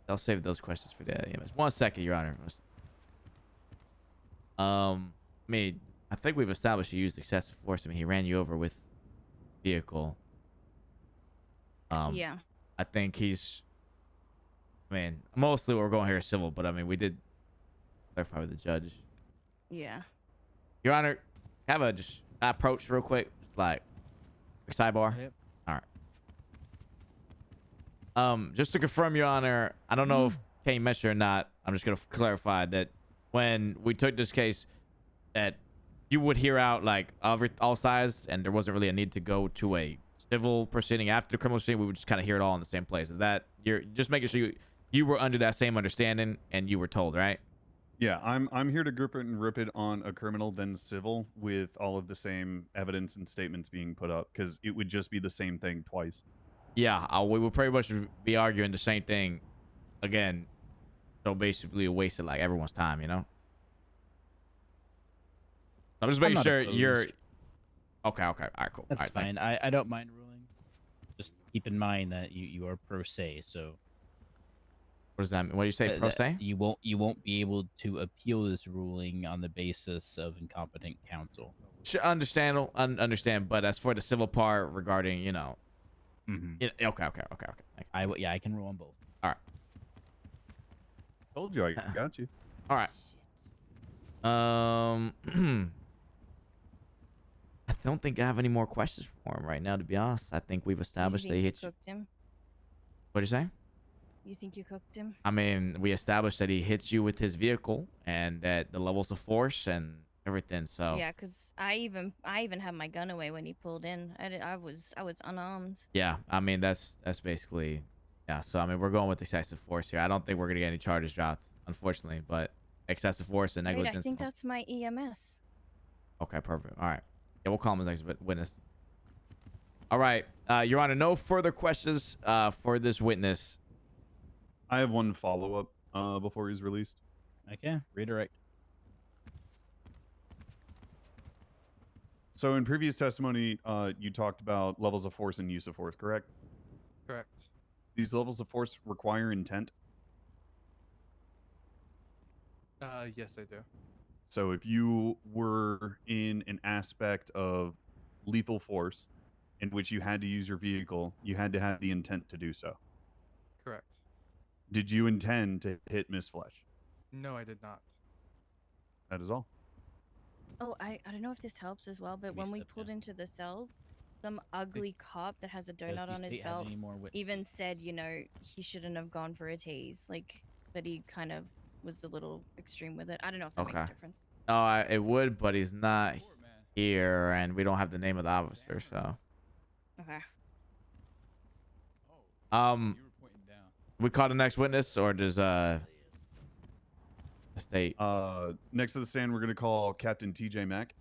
I'll save those questions for the EMS. 1 second, Your Honor. I think we've established he used excessive force. I mean, he ran you over with vehicle. Yeah. I think he's. I mean, mostly we're going here civil, but I mean, we did clarify with the judge. Yeah. Your Honor, have a just approach real quick. It's like sidebar. Yep. All right. Just to confirm, Your Honor, I don't know if Kane mentioned or not, I'm just gonna clarify that when we took this case, that you would hear out like all sides, and there wasn't really a need to go to a civil proceeding after the criminal proceeding. We would just kind of hear it all in the same place. Is that you're just making sure you were under that same understanding and you were told, right? Yeah, I'm here to grip it and rip it on a criminal then civil with all of the same evidence and statements being put up, because it would just be the same thing twice. Yeah, we would pretty much be arguing the same thing again. So basically, it wasted like everyone's time, you know. I'm just making not sure you're opposed. okay. All right, cool. That's all right, thank fine. I don't mind ruling. Just keep in mind that you are pro se, so What does that mean? What do you say, pro that se? you won't be able to appeal this ruling on the basis of incompetent counsel. Understand, but as for the civil part regarding, you know, okay. Yeah, I can rule on both. All right. Told you I got you. All right. I don't think I have any more questions for him right now, to be honest. I think we've established You that he think hit you you. cooked him? What did you say? You think you cooked him? I mean, we established that he hits you with his vehicle and that the levels of force and everything. So Yeah, cause I even had my gun away when he pulled in. I was unarmed. yeah, I mean that's basically yeah. So I mean we're going with excessive force here. I don't think we're gonna get any charges dropped, unfortunately, but excessive force and Wait, negligence. I think that's my EMS. Okay, perfect. All right. Yeah, we'll call him as next witness. All right, Your Honor, no further questions for this witness. I have one follow-up before he's released. Okay, redirect. So in previous testimony, you talked about levels of force and use of force, correct? Correct. These levels of force require intent. Yes, I do. So if you were in an aspect of lethal force in which you had to use your vehicle, you had to have the intent to do so. Correct. Did you intend to hit Miss Flesh? No, I did not. That is all. Oh, I don't know if this helps as well, but when we pulled into the cells, some ugly cop that has a donut on his belt even said, you know, he shouldn't have gone for a tease. Like, that he kind of was a little extreme with it. I don't know if that makes a difference. No, it would, but he's not here, and we don't have the name of the officer, so. Okay. We call the next witness, or does the state? Next to the stand, we're gonna call Captain TJ Mack.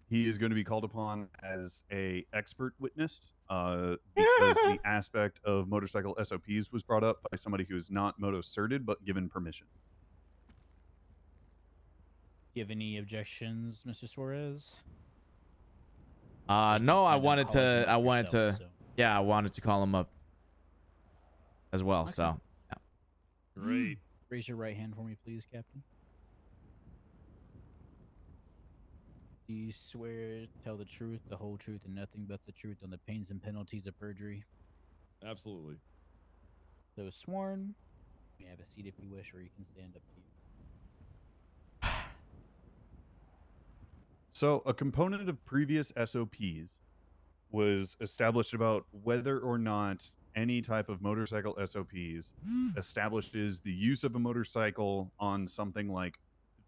He is going to be called upon as a expert witness because the aspect of motorcycle SOPs was brought up by somebody who is not moto-certed but given permission. Do you have any objections, Mr. Suarez? No, I wanted call him to. up yourself, so. Yeah, I wanted to call him up as well. Okay. So, yeah. Great. Raise your right hand for me, please, Captain. Do you swear to tell the truth, the whole truth, and nothing but the truth on the pains and penalties of perjury? Absolutely. So sworn. You may have a seat if you wish, or you can stand up to you. So a component of previous SOPs was established about whether or not any type of motorcycle SOPs establishes the use of a motorcycle on something like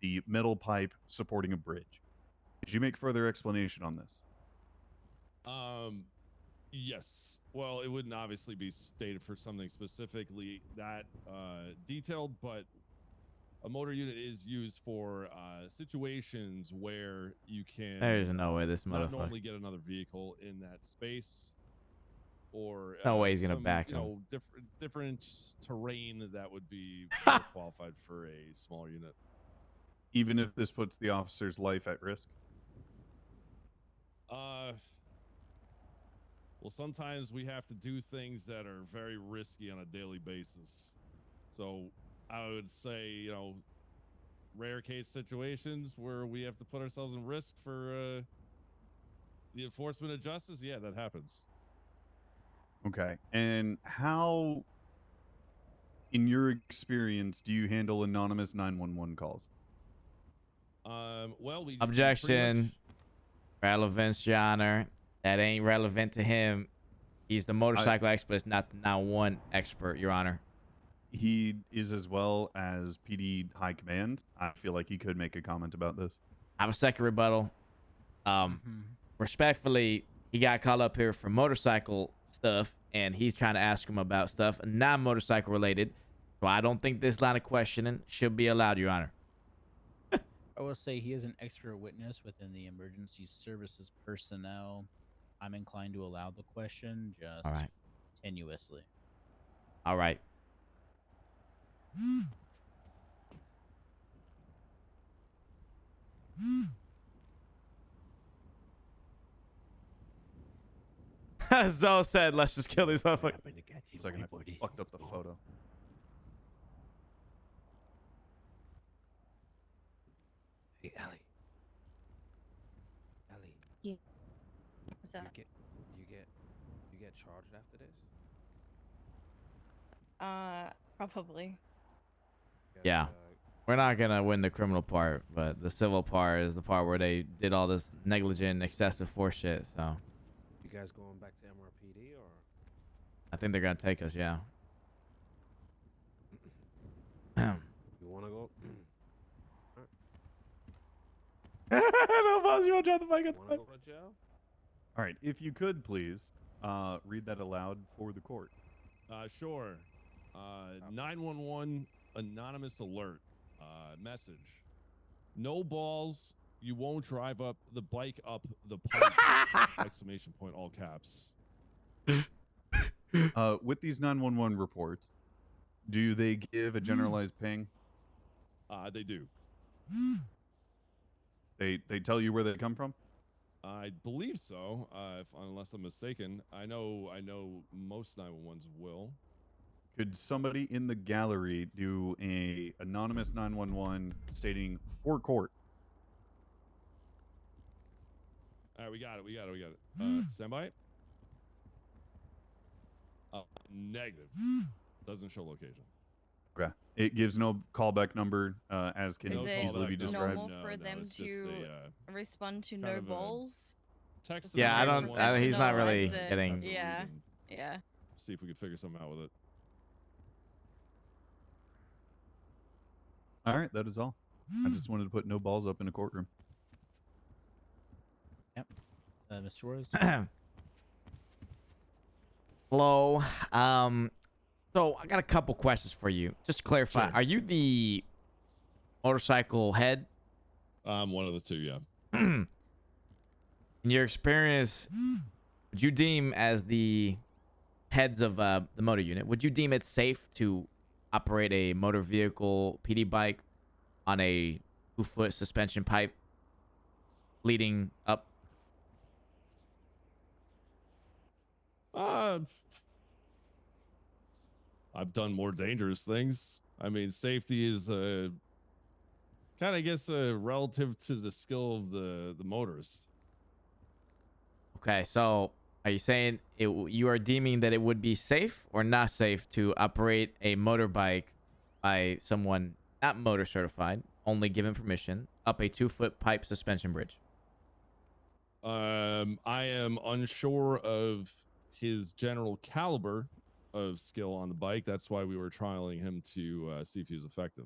the metal pipe supporting a bridge. Did you make further explanation on this? Yes. Well, it wouldn't obviously be stated for something specifically that detailed, but a motor unit is used for situations where you can. There's no way this not motherfucker. normally get another vehicle in that space, or No way he's gonna some, back you him. know, different terrain that would be better qualified for a smaller unit. Even if this puts the officer's life at risk? Well, sometimes we have to do things that are very risky on a daily basis. So I would say, you know, rare case situations where we have to put ourselves in risk for the enforcement of justice. Yeah, that happens. Okay. And how, in your experience, do you handle anonymous 911 calls? Well, we Objection. Relevance, Your Honor. That ain't relevant to him. He's the motorcycle expert, not the 911 expert, Your Honor. He is as well as PD High Command. I feel like he could make a comment about this. I have a second rebuttal. Respectfully, he got called up here for motorcycle stuff, and he's trying to ask him about stuff non-motorcycle related. So I don't think this line of questioning should be allowed, Your Honor. I will say he is an extra witness within the emergency services personnel. I'm inclined to allow the question, just All right. tenuously. All right. Zoe said, let's just kill these motherfuckers. Second, I fucked up the photo. Hey, Ellie. Ellie. Yeah. What's up? You get charged after this? Probably. Yeah. We're not going to win the criminal part, but the civil part is the part where they did all this negligent, excessive force shit, so. You guys going back to MRPD or? I think they're going to take us, yeah. You want to go? No, boss, you want to drop the mic? Want to go to jail? All right, if you could please read that aloud for the court. Sure. 911 anonymous alert. Message. No balls. You won't drive up the bike up the pipe. Exclamation point, all caps. With these 911 reports, do they give a generalized ping? They do. They tell you where they come from? I believe so, unless I'm mistaken. I know most 911s will. Could somebody in the gallery do a anonymous 911 stating for court? All right, we got it. Stand by. Negative. Doesn't show location. Okay. It gives no callback number, as can Is it easily be described. normal for them to respond to no balls? Text. Yeah, he's not really getting. Yeah. See if we can figure something out with it. All right, that is all. I just wanted to put no balls up in a courtroom. Yep. Mr. Suarez? Hello. So I got a couple questions for you. Just to clarify, Sure. Are you the motorcycle head? I'm one of the two, yeah. In your experience, would you deem as the heads of the motor unit, would you deem it safe to operate a motor vehicle PD bike on a 2-foot suspension pipe leading up? I've done more dangerous things. I mean, safety is kind of, I guess, relative to the skill of the motorist. Okay, so are you saying you are deeming that it would be safe or not safe to operate a motorbike by someone not motor certified, only given permission, up a 2-foot pipe suspension bridge? I am unsure of his general caliber of skill on the bike. That's why we were trialing him to see if he was effective.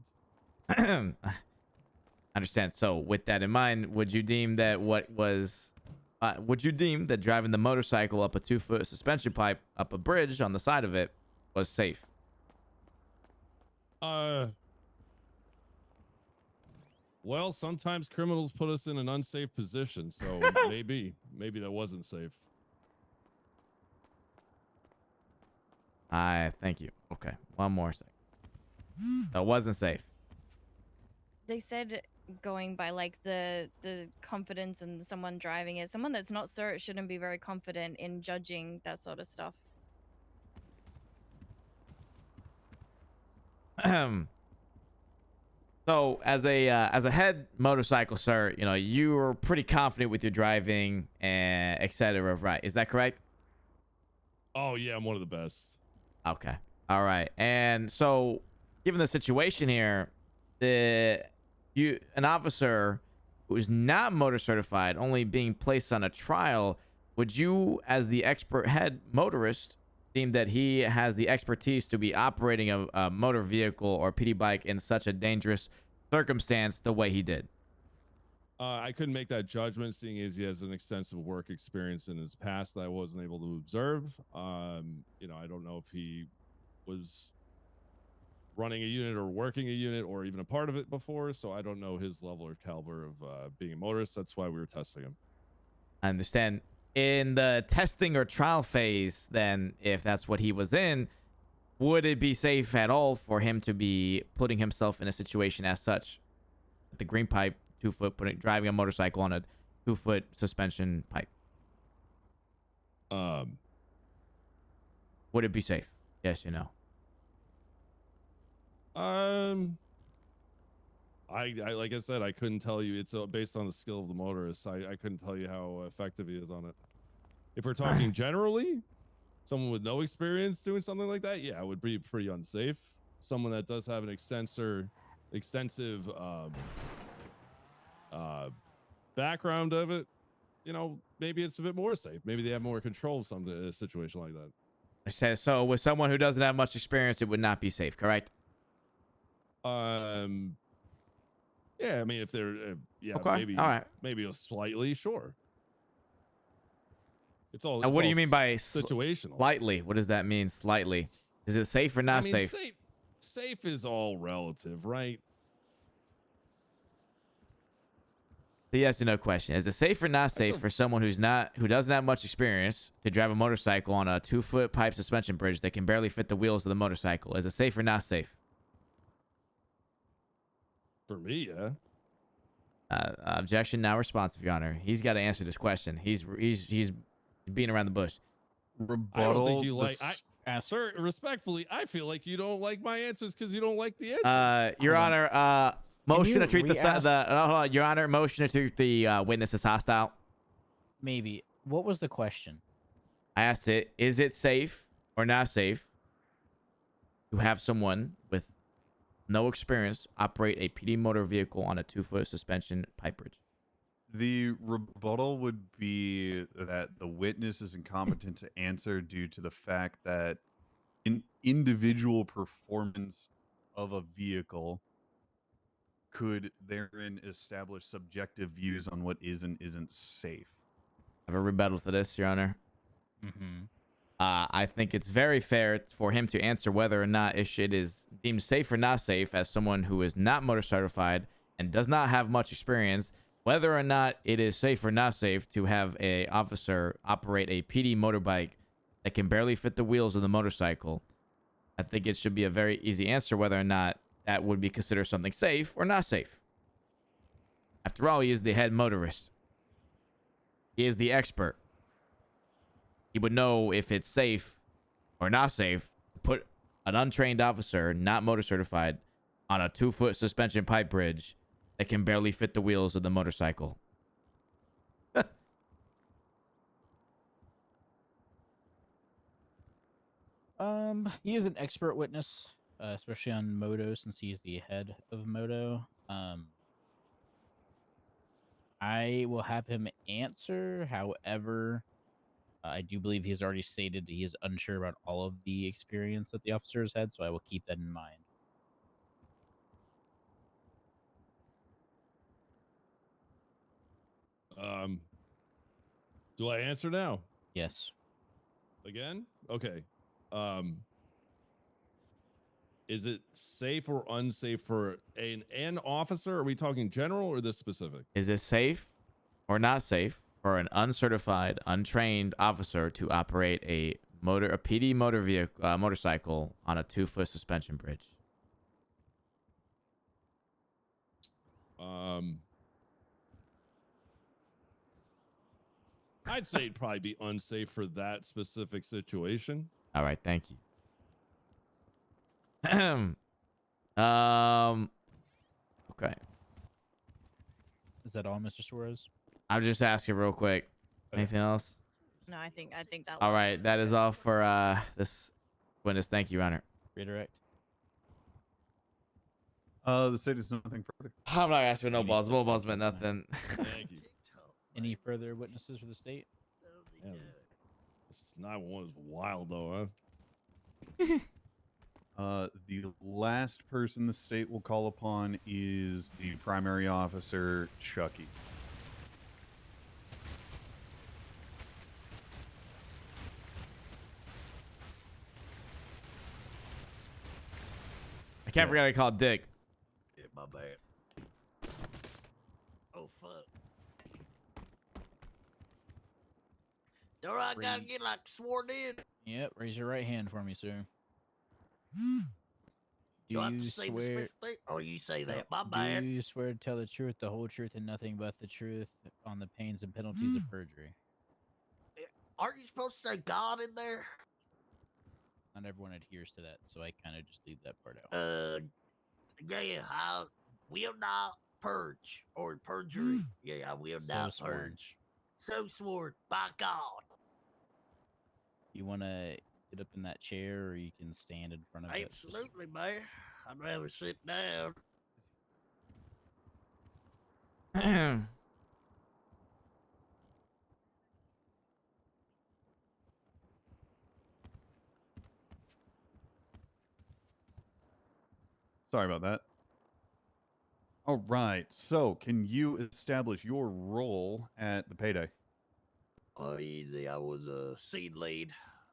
I understand. So with that in mind, would you deem that driving the motorcycle up a 2-foot suspension pipe up a bridge on the side of it was safe? Well, sometimes criminals put us in an unsafe position, so maybe that wasn't safe. Thank you. Okay, one more second. That wasn't safe. They said going by like the confidence and someone driving it, someone that's not cert shouldn't be very confident in judging that sort of stuff. So as a head motorcycle sir, you were pretty confident with your driving and etc. Right? Is that correct? Oh yeah, I'm one of the best. Okay. All right. And so, given the situation here, an officer who is not motor certified, only being placed on a trial, would you, as the expert head motorist, deem that he has the expertise to be operating a motor vehicle or PD bike in such a dangerous circumstance the way he did? I couldn't make that judgment, seeing as he has an extensive work experience in his past that I wasn't able to observe. You know, I don't know if he was running a unit or working a unit or even a part of it before, so I don't know his level or caliber of being a motorist. That's why we were testing him. I understand. In the testing or trial phase, then, if that's what he was in, would it be safe at all for him to be putting himself in a situation as such? The green pipe, 2-foot, driving a motorcycle on a 2-foot suspension pipe. Would it be safe? Yes, you know. I like I said, I couldn't tell you. It's based on the skill of the motorist. I couldn't tell you how effective he is on it. If we're talking generally, someone with no experience doing something like that, yeah, it would be pretty unsafe. Someone that does have an extensive background of it, you know, maybe it's a bit more safe. Maybe they have more control of something in a situation like that. I said, so with someone who doesn't have much experience, it would not be safe, correct? Yeah, I mean, if they're yeah, okay. maybe all right. maybe a slightly, sure. It's all. And what do you mean by situational? Slightly. What does that mean? Slightly. Is it safe or not I mean, safe? Safe is all relative, right? The yes or no question. Is it safe or not safe for someone who doesn't have much experience to drive a motorcycle on a 2-foot pipe suspension bridge that can barely fit the wheels of the motorcycle? Is it safe or not safe? For me, yeah. Objection now responsive, Your Honor. He's got to answer this question. He's beating around the bush. Rebuttal. I don't think you like. Sir, respectfully, I feel like you don't like my answers because you don't like the answer. Your Honor, motion to treat Your Honor, motion to treat the witness as hostile. Maybe. What was the question? I asked it, is it safe or not safe to have someone with no experience operate a PD motor vehicle on a 2-foot suspension pipe bridge? The rebuttal would be that the witness is incompetent to answer due to the fact that an individual performance of a vehicle could therein establish subjective views on what is and isn't safe. I have a rebuttal to this, Your Honor. I think it's very fair for him to answer whether or not it is deemed safe or not safe as someone who is not motor certified and does not have much experience, whether or not it is safe or not safe to have a officer operate a PD motorbike that can barely fit the wheels of the motorcycle. I think it should be a very easy answer whether or not that would be considered something safe or not safe. After all, he is the head motorist. He is the expert. He would know if it's safe or not safe to put an untrained officer, not motor certified, on a 2-foot suspension pipe bridge that can barely fit the wheels of the motorcycle. He is an expert witness, especially on moto, since he's the head of moto. I will have him answer. However, I do believe he has already stated that he is unsure about all of the experience that the officer has had, so I will keep that in mind. Do I answer now? Yes. Again? Okay. Is it safe or unsafe for an officer? Are we talking general or this specific? Is it safe or not safe for an uncertified, untrained officer to operate a PD motor vehicle, motorcycle on a 2-foot suspension bridge? I'd say it'd probably be unsafe for that specific situation. All right, thank you. Okay. Is that all, Mr. Suarez? I'll just ask you real quick. Anything else? No, I think that. All right, that is all for this witness. Thank you, Your Honor. Redirect. The state is nothing further. I'm not asking no balls. No balls meant nothing. Thank you. Any further witnesses for the state? Man, this 911 is wild, though, huh? The last person the state will call upon is the primary officer, Chucky. I can't forget I called Dick. Yeah, my bad. Oh, fuck. All right, gotta get like sworn in. Yep, raise your right hand for me, sir. Do I have to say the specific thing? Oh, you say that. My Do bad. you swear to tell the truth, the whole truth, and nothing but the truth on the pains and penalties of perjury? Aren't you supposed to say God in there? Not everyone adheres to that, so I kind of just leave that part out. Yeah, I will not purge or perjury. Yeah, I will not sworn. purge. So sworn, by God. You want to get up in that chair, or you can stand in front of it? Absolutely, man. I'd rather sit down. Sorry about that. All right. So, can you establish your role at the payday? Oh, easy. I was a scene lead,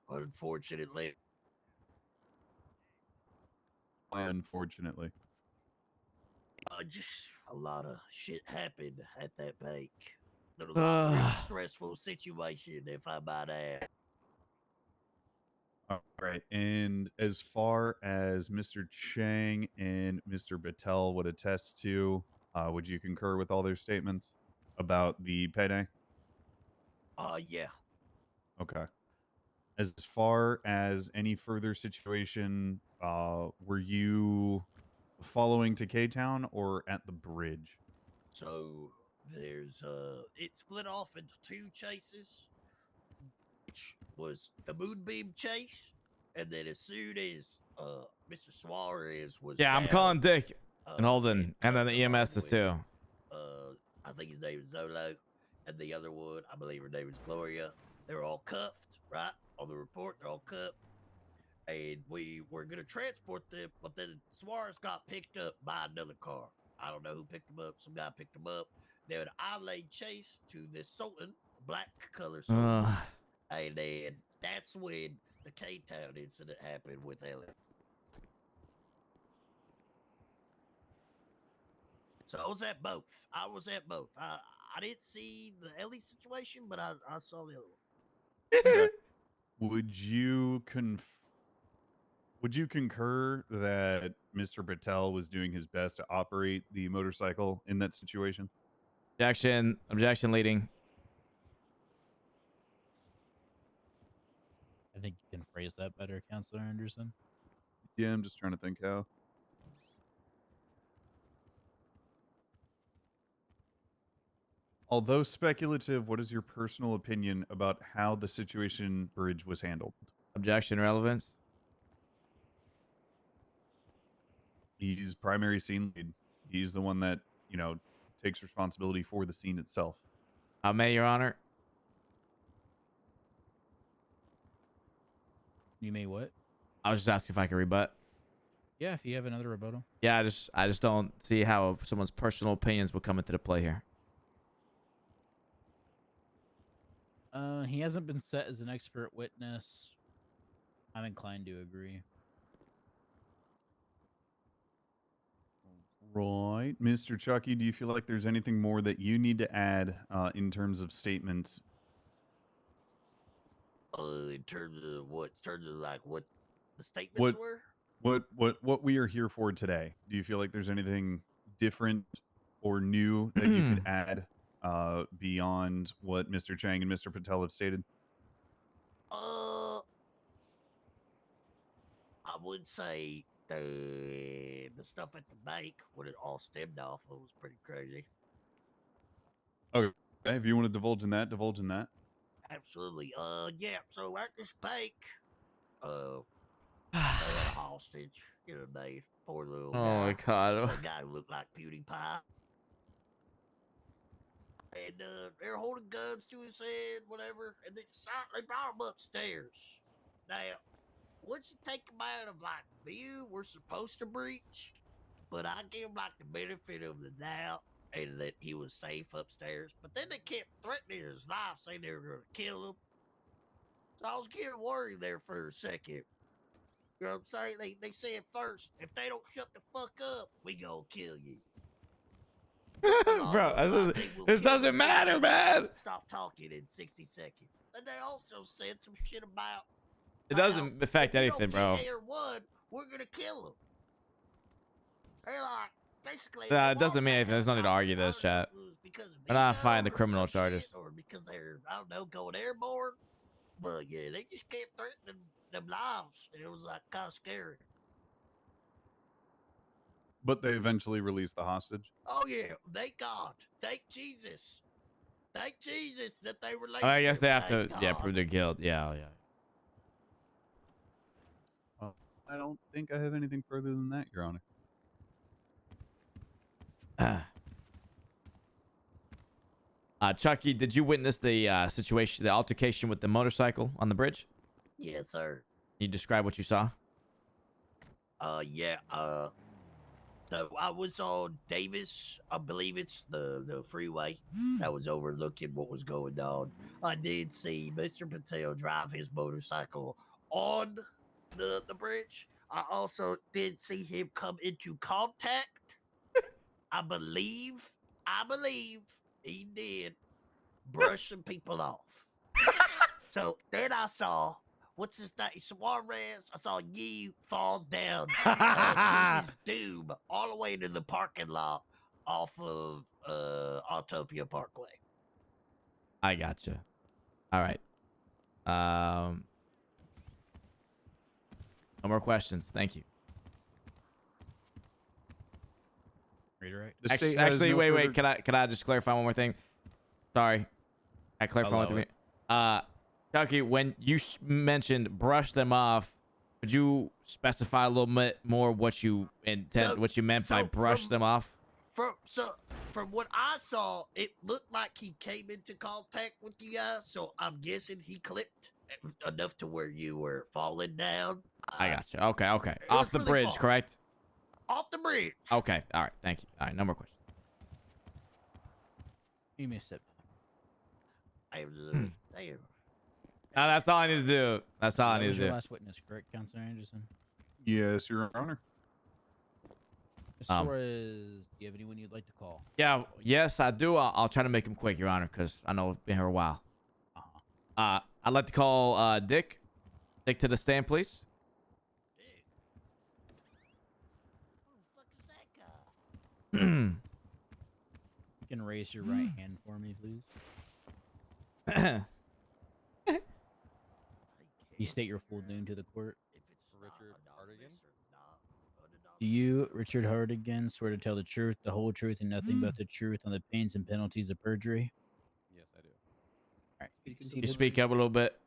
unfortunately. Unfortunately. Just a lot of shit happened at that bank. A real stressful situation, if I might add. All right. And as far as Mr. Chang and Mr. Battelle would attest to, would you concur with all their statements about the payday? Yeah. Okay. As far as any further situation, were you following to K-Town or at the bridge? So there's it split off into two chases, which was the moonbeam chase, and then as soon as Mr. Suarez was Yeah, I'm down, calling Dick and Holden, and then the EMS is too. I think his name is Zolo, and the other one, I believe her name is Gloria. They're all cuffed, right? On the report, they're all cuffed. And we were going to transport them, but then Suarez got picked up by another car. I don't know who picked him up. Some guy picked him up. Then I laid chase to this Sultan, black color Sultan. And then that's when the K-Town incident happened with Ellie. So I was at both. I didn't see the Ellie situation, but I saw the other one. Okay. Would you concur that Mr. Patel was doing his best to operate the motorcycle in that situation? Objection leading. I think you can phrase that better, Counselor Anderson. Yeah, I'm just trying to think how. Although speculative, what is your personal opinion about how the situation bridge was handled? Objection relevance. He's primary scene lead. He's the one that, takes responsibility for the scene itself. May, Your Honor. You may what? I was just asking if I could rebut. Yeah, if you have another rebuttal. Yeah, I just don't see how someone's personal opinions will come into the play here. He hasn't been set as an expert witness. I'm inclined to agree. Right. Mr. Chucky, do you feel like there's anything more that you need to add in terms of statements? In terms of what? In terms of like what the statements were? What we are here for today? Do you feel like there's anything different or new that you could add beyond what Mr. Chang and Mr. Patel have stated? I would say the stuff at the bank when it all stemmed off, it was pretty crazy. Okay, if you want to divulge in that, divulge in that. Absolutely. Yeah. So at this bank, they had a hostage. They poor little guy. Oh my God. The guy who looked like PewDiePie. And they're holding guns to his head, whatever. And they brought him upstairs. Now, once you take him out of like view, we're supposed to breach. But I give him like the benefit of the doubt and that he was safe upstairs. But then they kept threatening his life, saying they were going to kill him. So I was getting worried there for a second. You know what I'm saying? They said first, if they don't shut the fuck up, we gonna kill you. Bro, this doesn't matter, man. Stop talking in 60 seconds. And they also said some shit about It doesn't affect anything, bro. Air One, we're gonna kill them. They're like, basically. It doesn't mean anything. There's no need to argue this, chat. We're not fighting the criminal charges. Or because they're, I don't know, going airborne. But yeah, they just kept threatening them lives, and it was like kind of scary. But they eventually released the hostage. Oh yeah, thank God, thank Jesus that they released. I guess they have to, God. prove their guilt. Yeah. Well, I don't think I have anything further than that, Your Honor. Chucky, did you witness the situation, the altercation with the motorcycle on the bridge? Yes, sir. Can you describe what you saw? Yeah. So I was on Davis, I believe it's the freeway that was overlooking what was going on. I did see Mr. Patel drive his motorcycle on the bridge. I also did see him come into contact. I believe he did brush some people off. So then I saw, what's his name? Suarez. I saw you fall down to his doom all the way to the parking lot off of Autopia Parkway. I gotcha. All right. No more questions. Thank you. Reiterate. Actually, wait. Can I just clarify one more thing? Sorry. I clarify one thing. Chucky, when you mentioned brush them off, could you specify a little bit more what you meant by brush them off? From what I saw, it looked like he came into contact with you guys, so I'm guessing he clipped enough to where you were falling down. I gotcha. Okay. Off the bridge, correct? Off the bridge. Okay. All right. Thank you. All right. No more questions. Give me a sip. Damn. That's all I need to do. That's all I need to do. Your last witness, correct, Counselor Anderson? Yes, Your Honor. Suarez, do you have anyone you'd like to call? Yeah. Yes, I do. I'll try to make him quick, Your Honor, because I know I've been here a while. I'd like to call Dick. Dick to the stand, please. You can raise your right hand for me, please. You state your full name to the court. Richard Hardigan. Do you, Richard Hardigan, swear to tell the truth, the whole truth, and nothing but the truth on the pains and penalties of perjury? Yes, I do. All right. You speak up a little bit.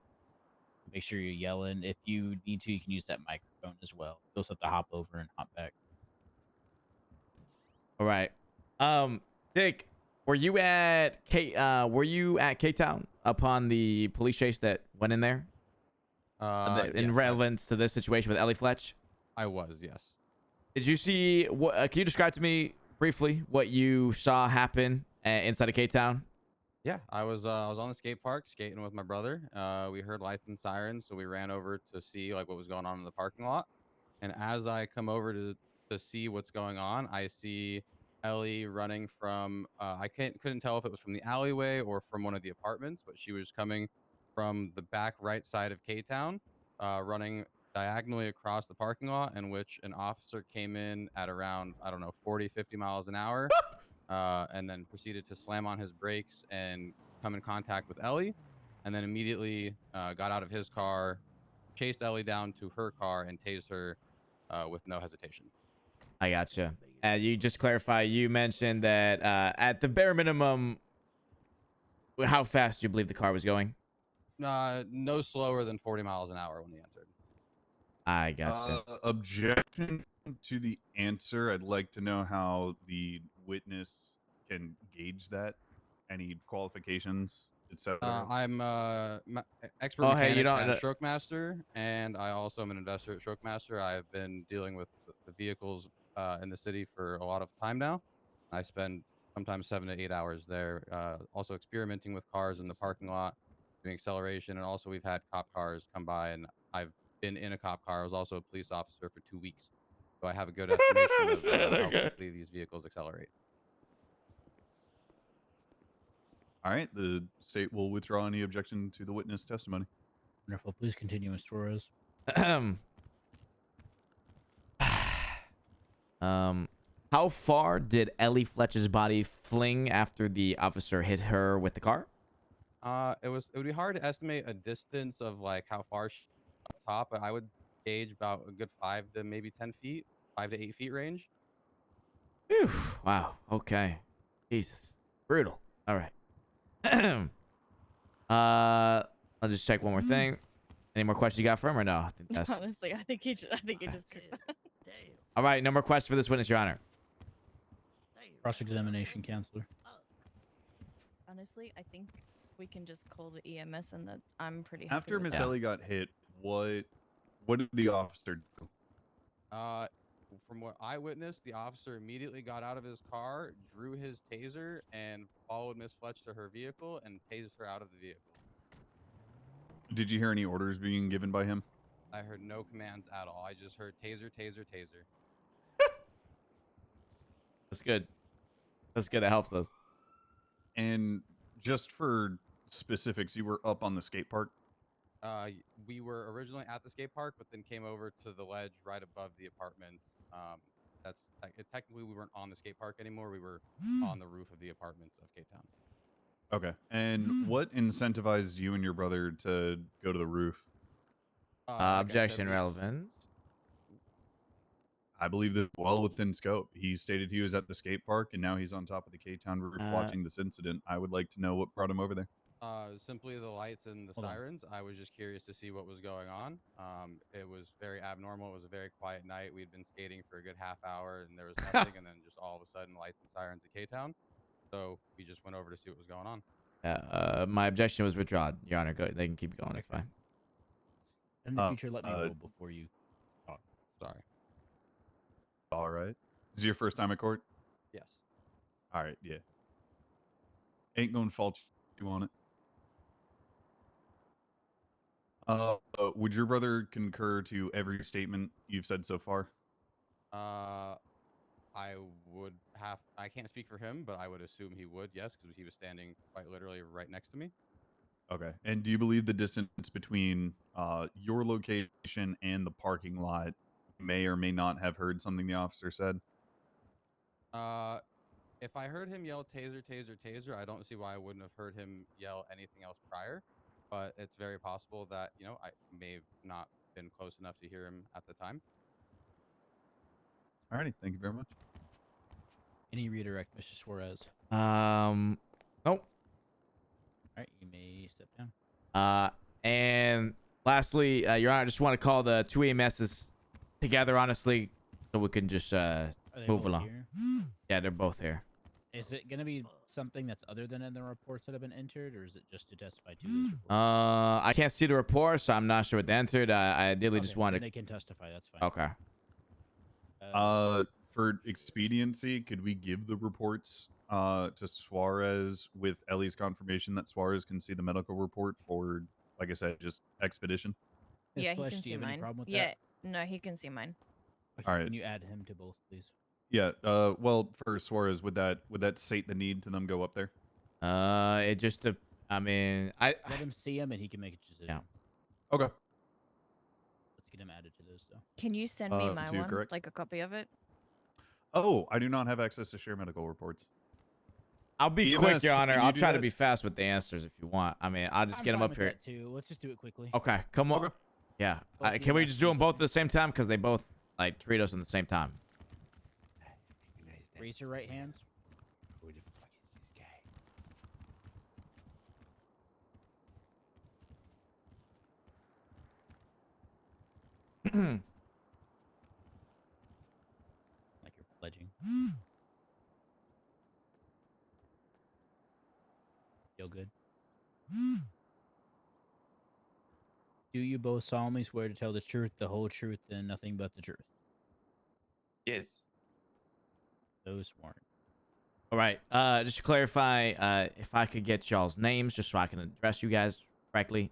Make sure you're yelling. If you need to, you can use that microphone as well. You'll have to hop over and hop back. All right. Dick, were you at K-Town upon the police chase that went in there? In relevance to this situation with Ellie Fletch? I was, yes. Did you see what? Can you describe to me briefly what you saw happen inside of K-Town? Yeah, I was on the skate park skating with my brother. We heard lights and sirens, so we ran over to see like what was going on in the parking lot. And as I come over to see what's going on, I see Ellie running from I couldn't tell if it was from the alleyway or from one of the apartments, but she was coming from the back right side of K-Town, running diagonally across the parking lot, in which an officer came in at around, I don't know, 40, 50 miles an hour, and then proceeded to slam on his brakes and come in contact with Ellie, and then immediately got out of his car, chased Ellie down to her car, and tased her with no hesitation. I gotcha. You just clarify, you mentioned that at the bare minimum, how fast do you believe the car was going? No slower than 40 miles an hour when he entered. I gotcha. Objection to the answer. I'd like to know how the witness can gauge that any qualifications, etc.? I'm expert Oh, hey, mechanic you don't. at Stroke Master, and I also am an investor at Stroke Master. I've been dealing with the vehicles in the city for a lot of time now. I spend sometimes 7 to 8 hours there, also experimenting with cars in the parking lot, doing acceleration, and also we've had cop cars come by, and I've been in a cop car. I was also a police officer for 2 weeks, so I have a good estimation of how quickly these vehicles accelerate. All right, the state will withdraw any objection to the witness testimony. Wonderful. Please continue, Mr. Suarez. How far did Ellie Fletcher's body fling after the officer hit her with the car? It would be hard to estimate a distance of like how far she up top, but I would gauge about a good 5 to maybe 10 feet, 5 to 8 feet range. Whew, wow. Okay. Jesus. Brutal. All right. I'll just check one more thing. Any more questions you got for him or no? I think that's... Honestly, I think he just. All right. No more questions for this witness, Your Honor. Cross-examination, counselor. Honestly, I think we can just call the EMS, and that I'm pretty happy. After with Miss that. Ellie got hit, what did the officer do? From what I witnessed, the officer immediately got out of his car, drew his taser, and followed Miss Fletch to her vehicle and tased her out of the vehicle. Did you hear any orders being given by him? I heard no commands at all. I just heard taser, taser, taser. That's good. That's good. That helps us. And just for specifics, you were up on the skate park? We were originally at the skate park, but then came over to the ledge right above the apartments. That's technically we weren't on the skate park anymore. We were on the roof of the apartments of Cape Town. Okay. And what incentivized you and your brother to go to the roof? Objection relevance. I believe that well within scope. He stated he was at the skate park, and now he's on top of the K-Town roof watching this incident. I would like to know what brought him over there. Simply the lights and the sirens. I was just curious to see what was going on. It was very abnormal. It was a very quiet night. We'd been skating for a good half hour, and there was nothing. And then just all of a sudden, lights and sirens at K-Town. So we just went over to see what was going on. My objection was withdrawn, Your Honor. Go. They can keep going. It's fine. In the future, let me know before you talk. Sorry. All right. Is it your first time at court? Yes. All right. Yeah. Ain't gonna fault you on it. Would your brother concur to every statement you've said so far? I would have. I can't speak for him, but I would assume he would. Yes, because he was standing quite literally right next to me. Okay. And do you believe the distance between your location and the parking lot may or may not have heard something the officer said? If I heard him yell taser, taser, taser, I don't see why I wouldn't have heard him yell anything else prior. But it's very possible that, you know, I may have not been close enough to hear him at the time. Alrighty. Thank you very much. Any redirect, Mr. Suarez? Nope. All right, you may step down. And lastly, Your Honor, I just want to call the two EMSs together, honestly, so we can just move along. Here? Yeah, they're both here. Is it gonna be something that's other than in the reports that have been entered, or is it just to testify to this report? I can't see the report, so I'm not sure what they entered. I ideally just wanted. They can testify. That's fine. Okay. For expediency, could we give the reports to Suarez with Ellie's confirmation that Suarez can see the medical report for, like I said, just expedition? Yeah, Flesh, he can do you see have any mine. problem with Yeah, that? no, he can see mine. Okay, All right. Can you add him to both, please? Yeah. Well, for Suarez, would that state the need to them go up there? It just. I mean, Let him see him, and he can make a decision. Yeah. Okay. Let's get him added to those, though. Can you send me my to one, correct? like a copy of it? Oh, I do not have access to share medical reports. I'll be EMS, quick, Your can Honor. you I'll do try to that? be fast with the answers if you want. I mean, I'll just I'm get them fine up with here. that too. Let's just do it quickly. Okay, come on. Okay. Yeah. Both Can we EMS just do them both at please. the same time? Because they both like treat us in the same time. Raise your right hands. Who the fuck is this guy? Like you're pledging. Do you both solemnly swear to tell the truth, the whole truth, and nothing but the truth? Yes. So sworn. All right. Just to clarify, if I could get y'all's names, just so I can address you guys correctly.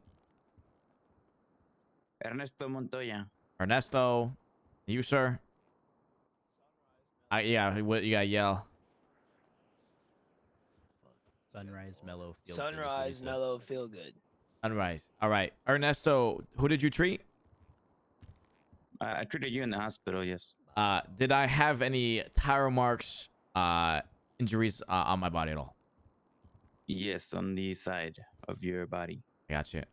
Ernesto Montoya. Ernesto, you, sir. Yeah. What you gotta yell? Sunrise, mellow, feel Sunrise, mellow, feel good. Sunrise. All right. Ernesto, who did you treat? I treated you in the hospital. Yes. Did I have any tire marks, injuries on my body at all? Yes, on the side of your body. Gotcha.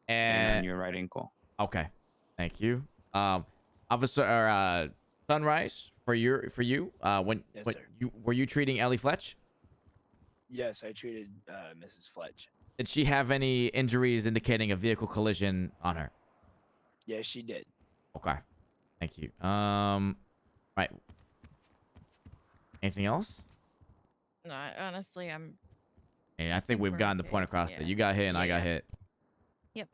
And on your right ankle. Okay. Thank you. Officer Sunrise, for you, Yes, sir. were you treating Ellie Fletch? Yes, I treated Mrs. Fletch. Did she have any injuries indicating a vehicle collision on her? Yes, she did. Okay. Thank you. Right. Anything else? No, honestly, I'm. And I think we've gotten the point across that you got hit and I got hit. Yep.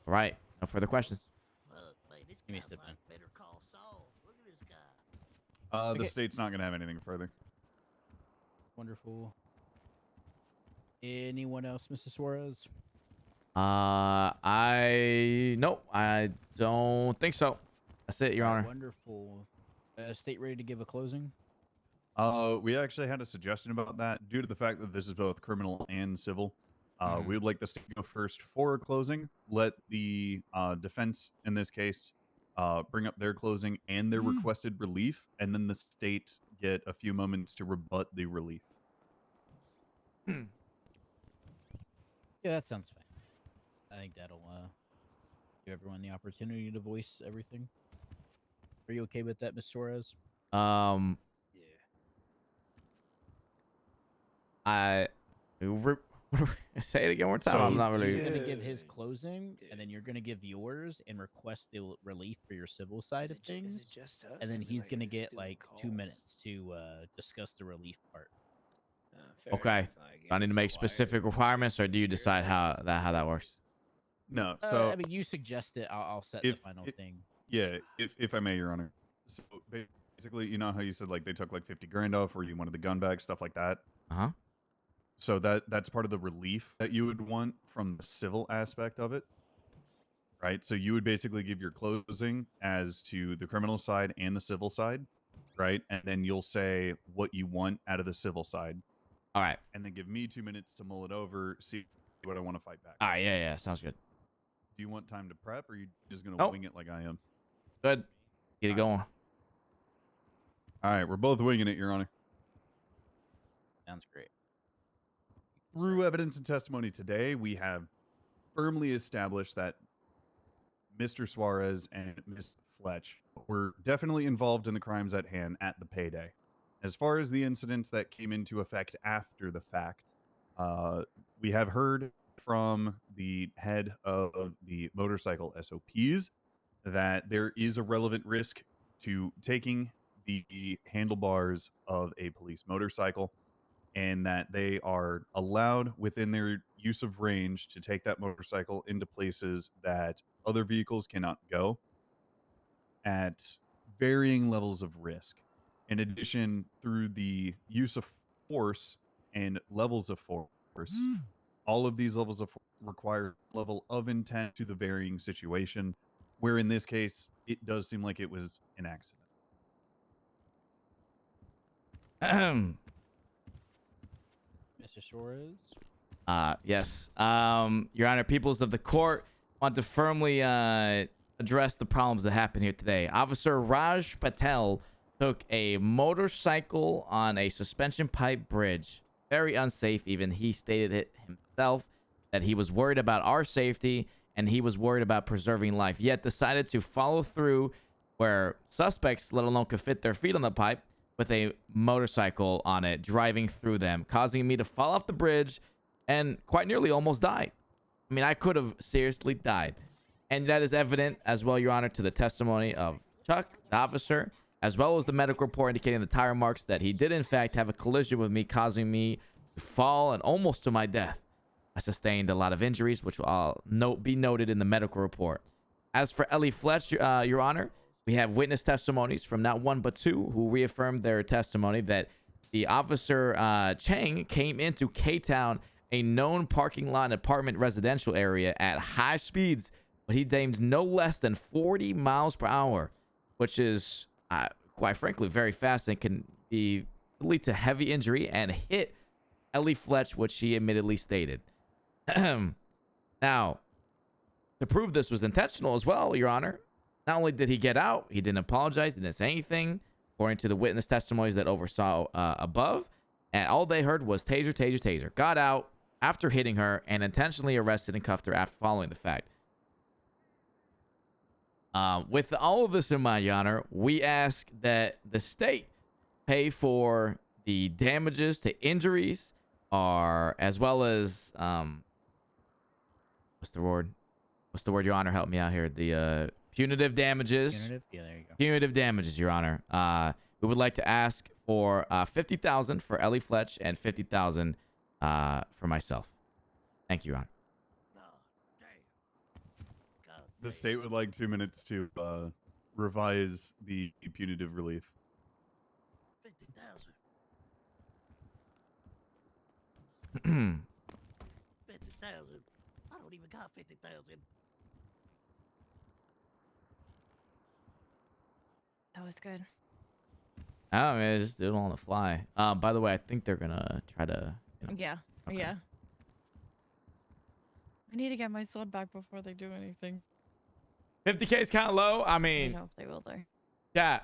All right. No further questions. Give me a sip, man. The state's not going to have anything further. Wonderful. Anyone else, Mr. Suarez? Nope, I don't think so. That's it, Your Honor. Wonderful. State ready to give a closing? We actually had a suggestion about that due to the fact that this is both criminal and civil. We would like the state to go first for a closing. Let the defense, in this case, bring up their closing and their requested relief, and then the state get a few moments to rebut the relief. Yeah, that sounds fine. I think that'll give everyone the opportunity to voice everything. Are you okay with that, Ms. Suarez? Say it again one more time. I'm not really. He's gonna give his closing, and then you're gonna give yours and request the relief for your civil side of things. And then he's gonna get like 2 minutes to discuss the relief part. Okay. I need to make specific requirements, or do you decide how that works? No. So I mean, you suggest it. I'll set the final thing. Yeah, if I may, Your Honor. So basically, you know how you said like they took like 50 grand off, or you wanted the gun bag, stuff like that. Uh-huh. So that's part of the relief that you would want from the civil aspect of it, right? So you would basically give your closing as to the criminal side and the civil side, right? And then you'll say what you want out of the civil side. All right. And then give me 2 minutes to mull it over, see what I want to fight back. All right. Yeah. Sounds good. Do you want time to prep, or are you just going to wing it like I am? Good. Get it going. All right. We're both winging it, Your Honor. Sounds great. Through evidence and testimony today, we have firmly established that Mr. Suarez and Ms. Fletch were definitely involved in the crimes at hand at the payday. As far as the incidents that came into effect after the fact, we have heard from the head of the motorcycle SOPs that there is a relevant risk to taking the handlebars of a police motorcycle, and that they are allowed within their use of range to take that motorcycle into places that other vehicles cannot go at varying levels of risk. In addition, through the use of force and levels of force, all of these levels of force require level of intent to the varying situation, where in this case, it does seem like it was an accident. Mr. Suarez? Yes. Your Honor, peoples of the court want to firmly address the problems that happened here today. Officer Raj Patel took a motorcycle on a suspension pipe bridge. Very unsafe, even. He stated it himself that he was worried about our safety and he was worried about preserving life, yet decided to follow through where suspects, let alone could fit their feet on the pipe, with a motorcycle on it, driving through them, causing me to fall off the bridge and quite nearly almost die. I mean, I could have seriously died. And that is evident as well, Your Honor, to the testimony of Chuck, the officer, as well as the medical report indicating the tire marks that he did in fact have a collision with me, causing me fall and almost to my death. I sustained a lot of injuries, which will be noted in the medical report. As for Ellie Fletch, Your Honor, we have witness testimonies from not one but two who reaffirmed their testimony that the officer Chang came into K-Town, a known parking lot and apartment residential area, at high speeds, but he deemed no less than 40 miles per hour, which is quite frankly very fast and can lead to heavy injury and hit Ellie Fletch, which she admittedly stated. Now, to prove this was intentional as well, Your Honor, not only did he get out, he didn't apologize, he didn't say anything, according to the witness testimonies that oversaw above, and all they heard was taser, taser, taser. Got out after hitting her and intentionally arrested and cuffed her after following the fact. With all of this in mind, Your Honor, we ask that the state pay for the damages to injuries, as well as what's the word? What's the word, Your Honor? Help me out here. The punitive damages. Punitive? Yeah, there you go. Punitive damages, Your Honor. We would like to ask for $50,000 for Ellie Fletch and $50,000 for myself. Thank you, Your Honor. The state would like 2 minutes to revise the punitive relief. 50,000. 50,000. I don't even got 50,000. That was good. Oh, man, just do it on the fly. By the way, I think they're gonna try to. Yeah. Okay. Yeah. I need to get my sword back before they do anything. 50K is kind of low. I I mean, don't know if they will though. yeah.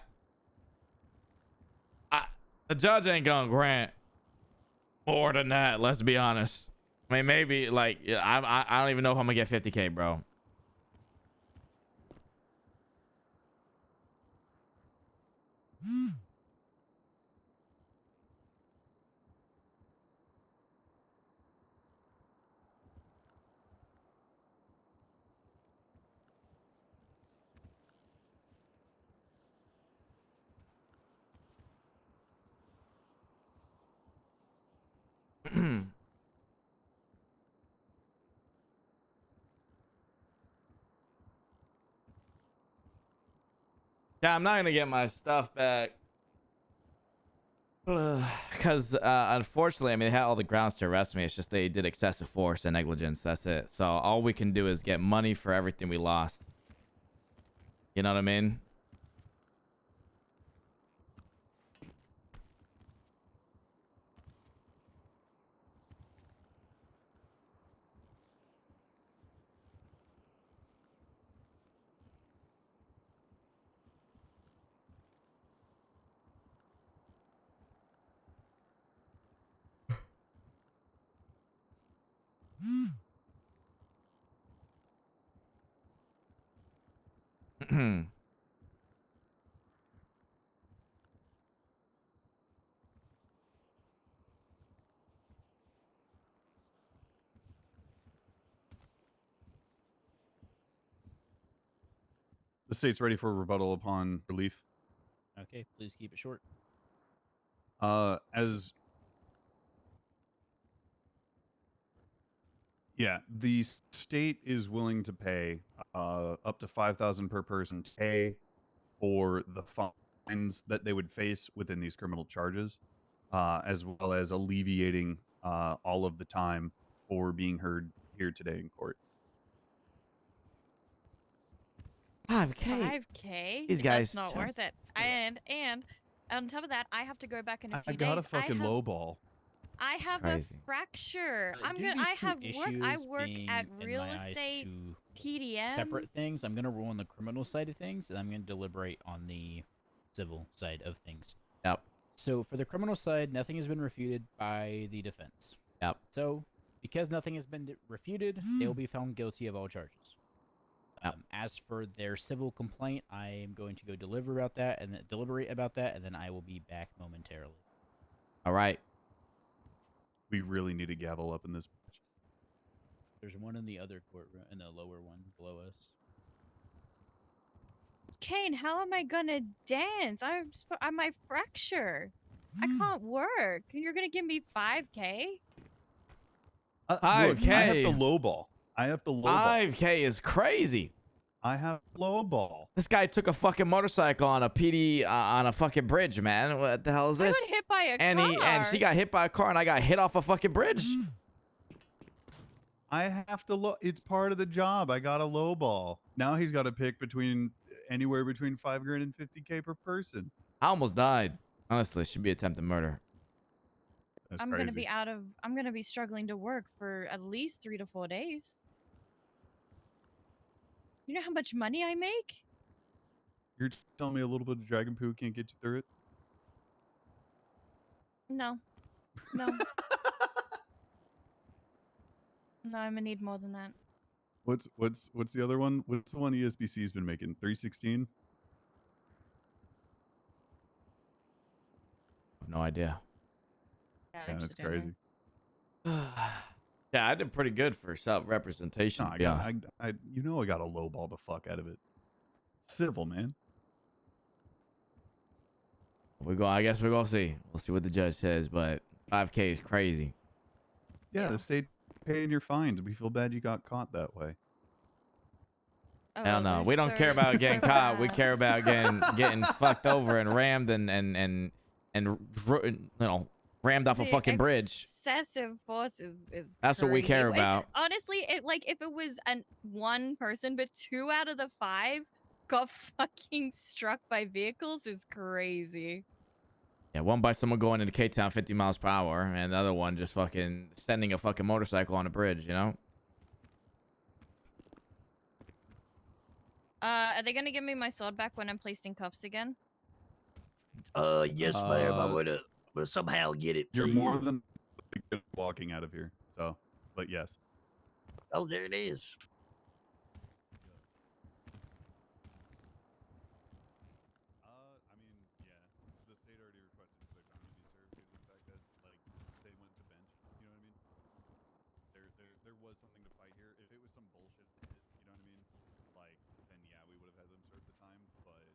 The judge ain't gonna grant more than that. Let's be honest. I mean, maybe like I don't even know if I'm gonna get 50K, bro. Yeah, I'm not gonna get my stuff back because unfortunately, I mean, they had all the grounds to arrest me. It's just they did excessive force and negligence. That's it. So all we can do is get money for everything we lost. You know what I mean? The state's ready for a rebuttal upon relief. Okay, please keep it short. Yeah, the state is willing to pay up to $5,000 per person to pay for the fines that they would face within these criminal charges, as well as alleviating all of the time for being heard here today in court. 5K. 5K? These guys That's not just- worth it. And on top of that, I have to go back in a few I days. got a fucking low ball. I have a crazy. fracture. Due to these I two have work. I issues work being, at in real my eyes, estate, two PDM. separate things. I'm gonna rule on the criminal side of things, and I'm gonna deliberate on the civil side of things. Yep. So for the criminal side, nothing has been refuted by the defense. Yep. So because nothing has been refuted, they will be found guilty of all charges. As for their civil complaint, I am going to go deliberate about that, and then I will be back momentarily. All right. We really need a gavel up in this. There's one in the other courtroom, in the lower one below us. Kane, how am I gonna dance? I'm my fracture. I can't work. And you're gonna give me 5K? Look, 5K. I have to lowball. 5K is crazy. I have lowball. This guy took a fucking motorcycle on a PD on a fucking bridge, man. What the hell is I this? got hit by a and car. and she got hit by a car, and I got hit off a fucking bridge. I have to it's part of the job. I got a lowball. Now he's got to pick between anywhere between $5,000 and $50K per person. I almost died. Honestly, it should be attempted murder. That's I'm crazy. gonna be struggling to work for at least 3 to 4 days. You know how much money I make? You're telling me a little bit of dragon poo can't get you through it? No. No. No, I'm gonna need more than that. What's the other one? What's the one ESBC's been making? 316? No idea. Yeah, that's crazy. Yeah, I did pretty good for self-representation. No, to be honest. I got to lowball the fuck out of it. Civil, man. I guess we're gonna see. We'll see what the judge says, but 5K is crazy. Yeah, the state paying your fines. We feel bad you got caught that way. Hell no, we don't care about getting caught. We care about getting fucked over and rammed and rammed off a fucking bridge. Excessive force is That's what we crazy. care about. Honestly, if it was one person, but 2 out of the 5 got fucking struck by vehicles is crazy. Yeah, one by someone going into K-Town 50 miles per hour, and the other one just fucking sending a fucking motorcycle on a bridge, you know? Are they gonna give me my sword back when I'm placed in cuffs again? Yes, ma'am. I'm gonna somehow get it. You're more than walking out of here. So, but yes. Oh, there it is. I mean, yeah, the state already requested the crime to be served due to the fact that, like, they went to bench. You know what I mean? There was something to fight here. If it was some bullshit, you know what I mean? Like, then yeah, we would have had them serve the time. But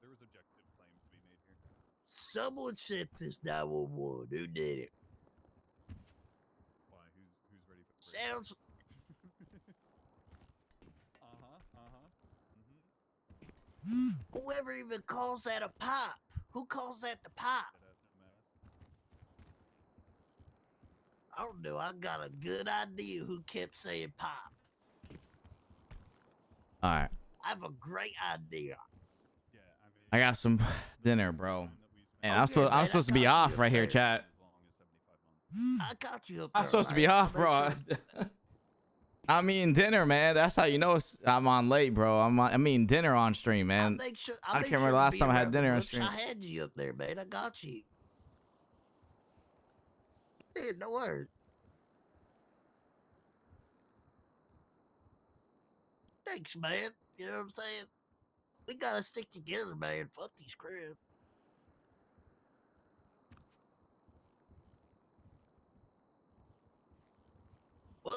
there was objective claims to be made here. Someone sent this 911. Who did it? Why? Who's ready for the Sounds. Whoever even calls that a pop? Who calls that the pop? I don't know. I got a good idea who kept saying pop. All right. I have a great idea. I got some dinner, bro. And Okay, I'm man, supposed to I be got off you right up here, there. chat. I got you up I'm there, supposed to be right? off, I'll bro. make sure- I'm eating dinner, man. That's how you know I'm on late, bro. I'm eating dinner on stream, I'll man. make sure. I I'll make can't remember sure the to last be time I had around dinner on once stream. I had you up there, man. I got you. Yeah, no worries. Thanks, man. You know what I'm saying? We gotta stick together, man. Fuck these cribs. What?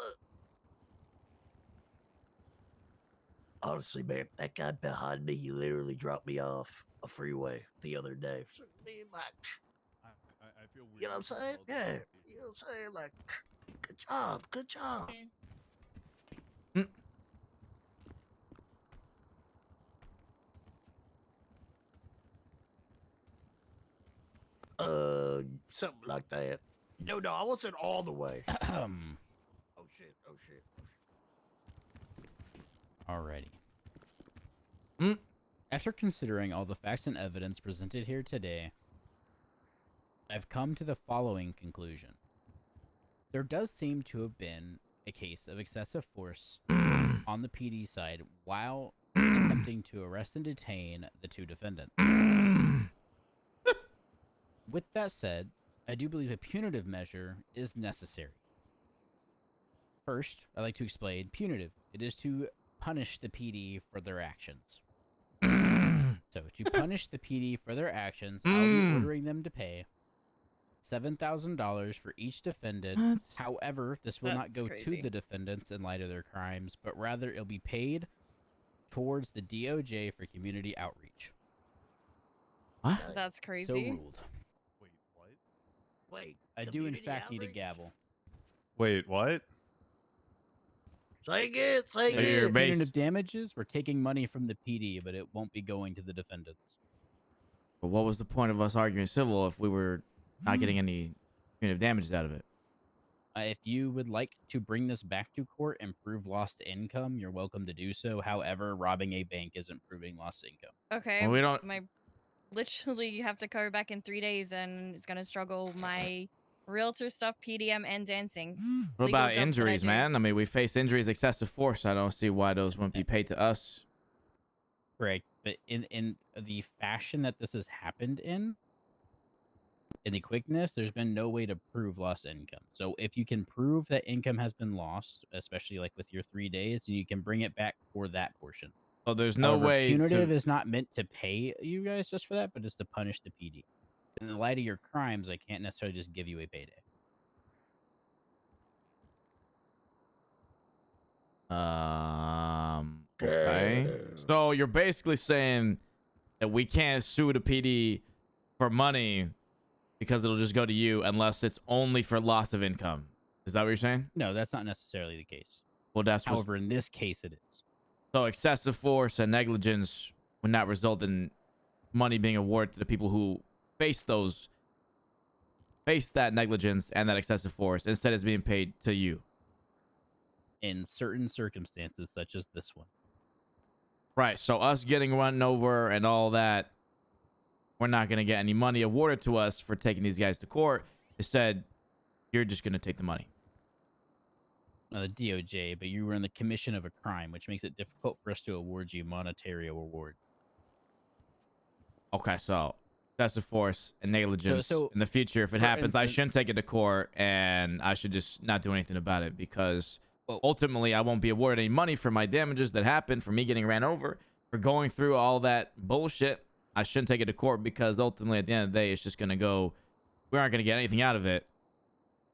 Honestly, man, that guy behind me, he literally dropped me off a freeway the other day. So, me, like, I feel weird. you know what I'm saying? Yeah. You know what I'm saying? Like, good job. Good job. Something like that. No, I wasn't all the way. Oh shit. Alrighty. After considering all the facts and evidence presented here today, I've come to the following conclusion. There does seem to have been a case of excessive force on the PD side while attempting to arrest and detain the 2 defendants. With that said, I do believe a punitive measure is necessary. First, I'd like to explain punitive. It is to punish the PD for their actions. So, to punish the PD for their actions, I'll be ordering them to pay $7,000 for each defendant. However, this will not go to the defendants in light of their crimes, but rather it'll be paid towards the DOJ for community outreach. What? That's crazy. So ruled. Wait, what? Wait. I do in community fact need a outreach? gavel. Wait, what? Say again. Say There's Your again. base- punitive damages. We're taking money from the PD, but it won't be going to the defendants. But what was the point of us arguing civil if we were not getting any punitive damages out of it? If you would like to bring this back to court and prove lost income, you're welcome to do so. However, robbing a bank isn't proving lost income. Okay. Well, we don't- My literally have to cover back in 3 days, and it's gonna struggle my realtor stuff, PDM, and dancing. What Legal about jobs that I injuries, do. man? I mean, we face injuries, excessive force. I don't see why those wouldn't be paid to us. Correct. But in the fashion that this has happened in the quickness, there's been no way to prove lost income. So if you can prove that income has been lost, especially like with your 3 days, you can bring it back for that portion. So there's no However, way punitive to... is not meant to pay you guys just for that, but just to punish the PD. In the light of your crimes, I can't necessarily just give you a payday. Okay. So you're basically saying that we can't sue the PD for money because it'll just go to you unless it's only for loss of income. Is that what you're saying? No, that's not necessarily the case. Well, that's what... However, in this case, it is. So excessive force and negligence would not result in money being awarded to the people who face that negligence and that excessive force. Instead, it's being paid to you. In certain circumstances, such as this one. Right. So us getting run over and all that, we're not going to get any money awarded to us for taking these guys to court. Instead, you're just going to take the money. The DOJ, but you were in the commission of a crime, which makes it difficult for us to award you monetary reward. Okay, so excessive force and negligence So in the future, if it for happens, I instance- shouldn't take it to court, and I should just not do anything about it because ultimately I won't be awarded any money for my damages that happened, for me getting ran over, for going through all that bullshit. I shouldn't take it to court because ultimately at the end of the day, it's just going to go, we aren't going to get anything out of it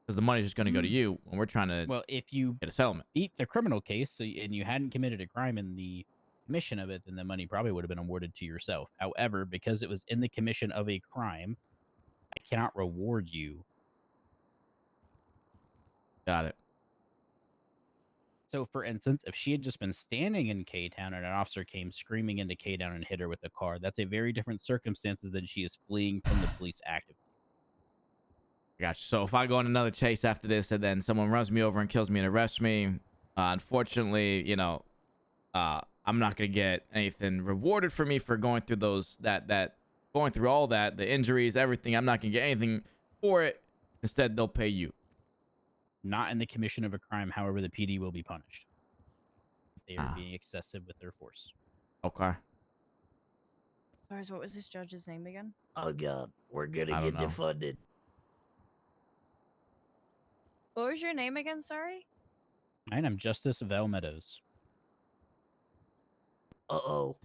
because the money's just going to go to you when we're trying to Well, if you get a settlement. beat the criminal case and you hadn't committed a crime in the commission of it, then the money probably would have been awarded to yourself. However, because it was in the commission of a crime, I cannot reward you. Got it. So, for instance, if she had just been standing in K-Town and an officer came screaming into K-Town and hit her with a car, that's a very different circumstances than she is fleeing from the police actively. Gotcha. So if I go on another chase after this and then someone runs me over and kills me and arrests me, unfortunately, I'm not going to get anything rewarded for me for going through going through all that, the injuries, everything. I'm not going to get anything for it. Instead, they'll pay you. Not in the commission of a crime, however, the PD will be punished. They are being excessive with their force. Okay. Sorry, what was this judge's name again? Oh God, we're gonna I get don't know. defunded. What was your name again? Sorry. And I'm Justice Val Meadows. Uh-oh.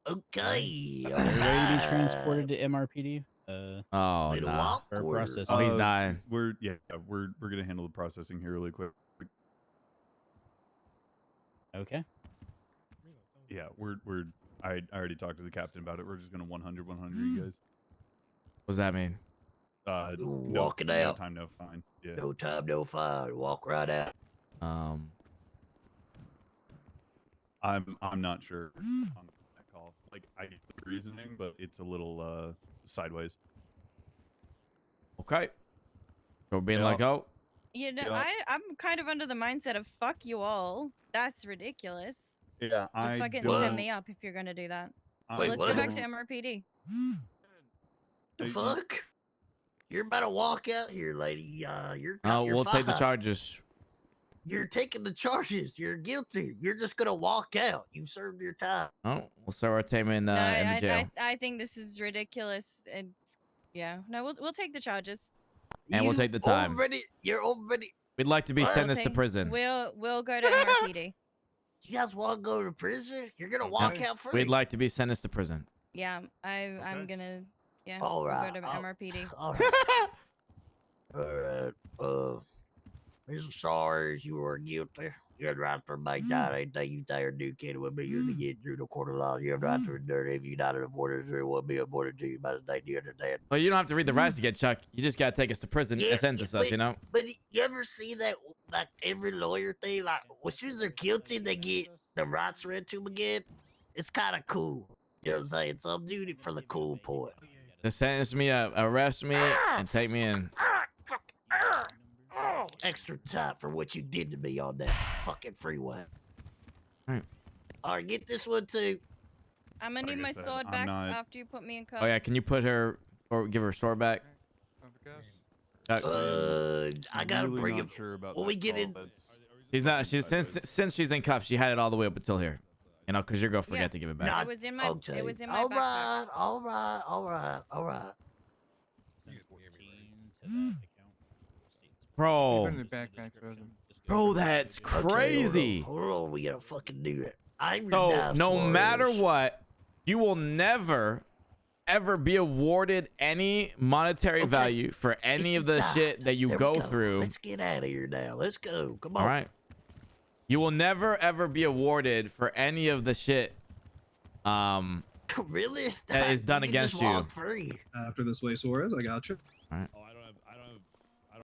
Okay. Are you ready to be transported to MRPD? Oh, Little nah. For awkward. process. Oh, he's dying. We're gonna handle the processing here really quick. Okay. Yeah, I already talked to the captain about it. We're just gonna 100 you guys. What does that mean? Walking no out. time, no fine. Yeah. No time, no fine. Walk right out. I'm not sure on that call. Like I get the reasoning, but it's a little sideways. Okay. So we're being Yeah. let go. You know, Yeah. I'm kind of under the mindset of fuck you all. That's ridiculous. Yeah, Just fucking set me up if you're gonna do that. Wait, Let's what? go back to MRPD. The fuck? You're about to walk out here, lady. You're We'll take the fine. charges. You're taking the charges. You're guilty. You're just gonna walk out. You've served your time. Oh, we'll start our team in No, the jail. I think this is ridiculous. And yeah, no, we'll take the charges. And we'll take the time. You're already. We'd like to be We'll sentenced to take- prison. We'll go to MRPD. You guys want to go to prison? You're gonna walk out free. We'd like to be sentenced to prison. Yeah, I'm gonna. Yeah, All we'll right. go to MRPD. All right. All right. Mr. Suarez, you are guilty. You have the right to remain down. Anything you say or do can with me, you get through the court of law. You have the right to endure it. If you not afforded, there will be afforded to you by the day you understand. Well, you don't have to read the rights again, Chuck. You just gotta take us to prison and sentence us, you know? But you ever see that, like, every lawyer thing? Like, as soon as they're guilty, they get the rights read to them again. It's kind of cool. You know what I'm saying? So I'm doing it for the cool point. Just sentence me up, arrest me, and take me in. Extra time for what you did to me on that fucking freeway. Alright. Alright, get this one too. I'm gonna need my sword back after you put me in cuffs. Oh yeah, can you put her or give her sword back? I gotta really bring not him. sure about When we get in, She's not. She's since she's in cuffs, she had it all the way up until here. You know, because you're gonna forget to give it back. It was in my. okay. It was in my all backpack. right, all right, all right, all right. Bro, Put it in the backpack for them. bro, that's crazy. Hold on, we gotta fucking do it. So no matter what, you will never ever be awarded any monetary value for any of the shit that you There we go go. through. Let's get out of here now. Let's go. Come on. All right. You will never ever be awarded for any of the shit Really? that is done You can just against you. walk free. After this way, Suarez, I got you. All right. Oh,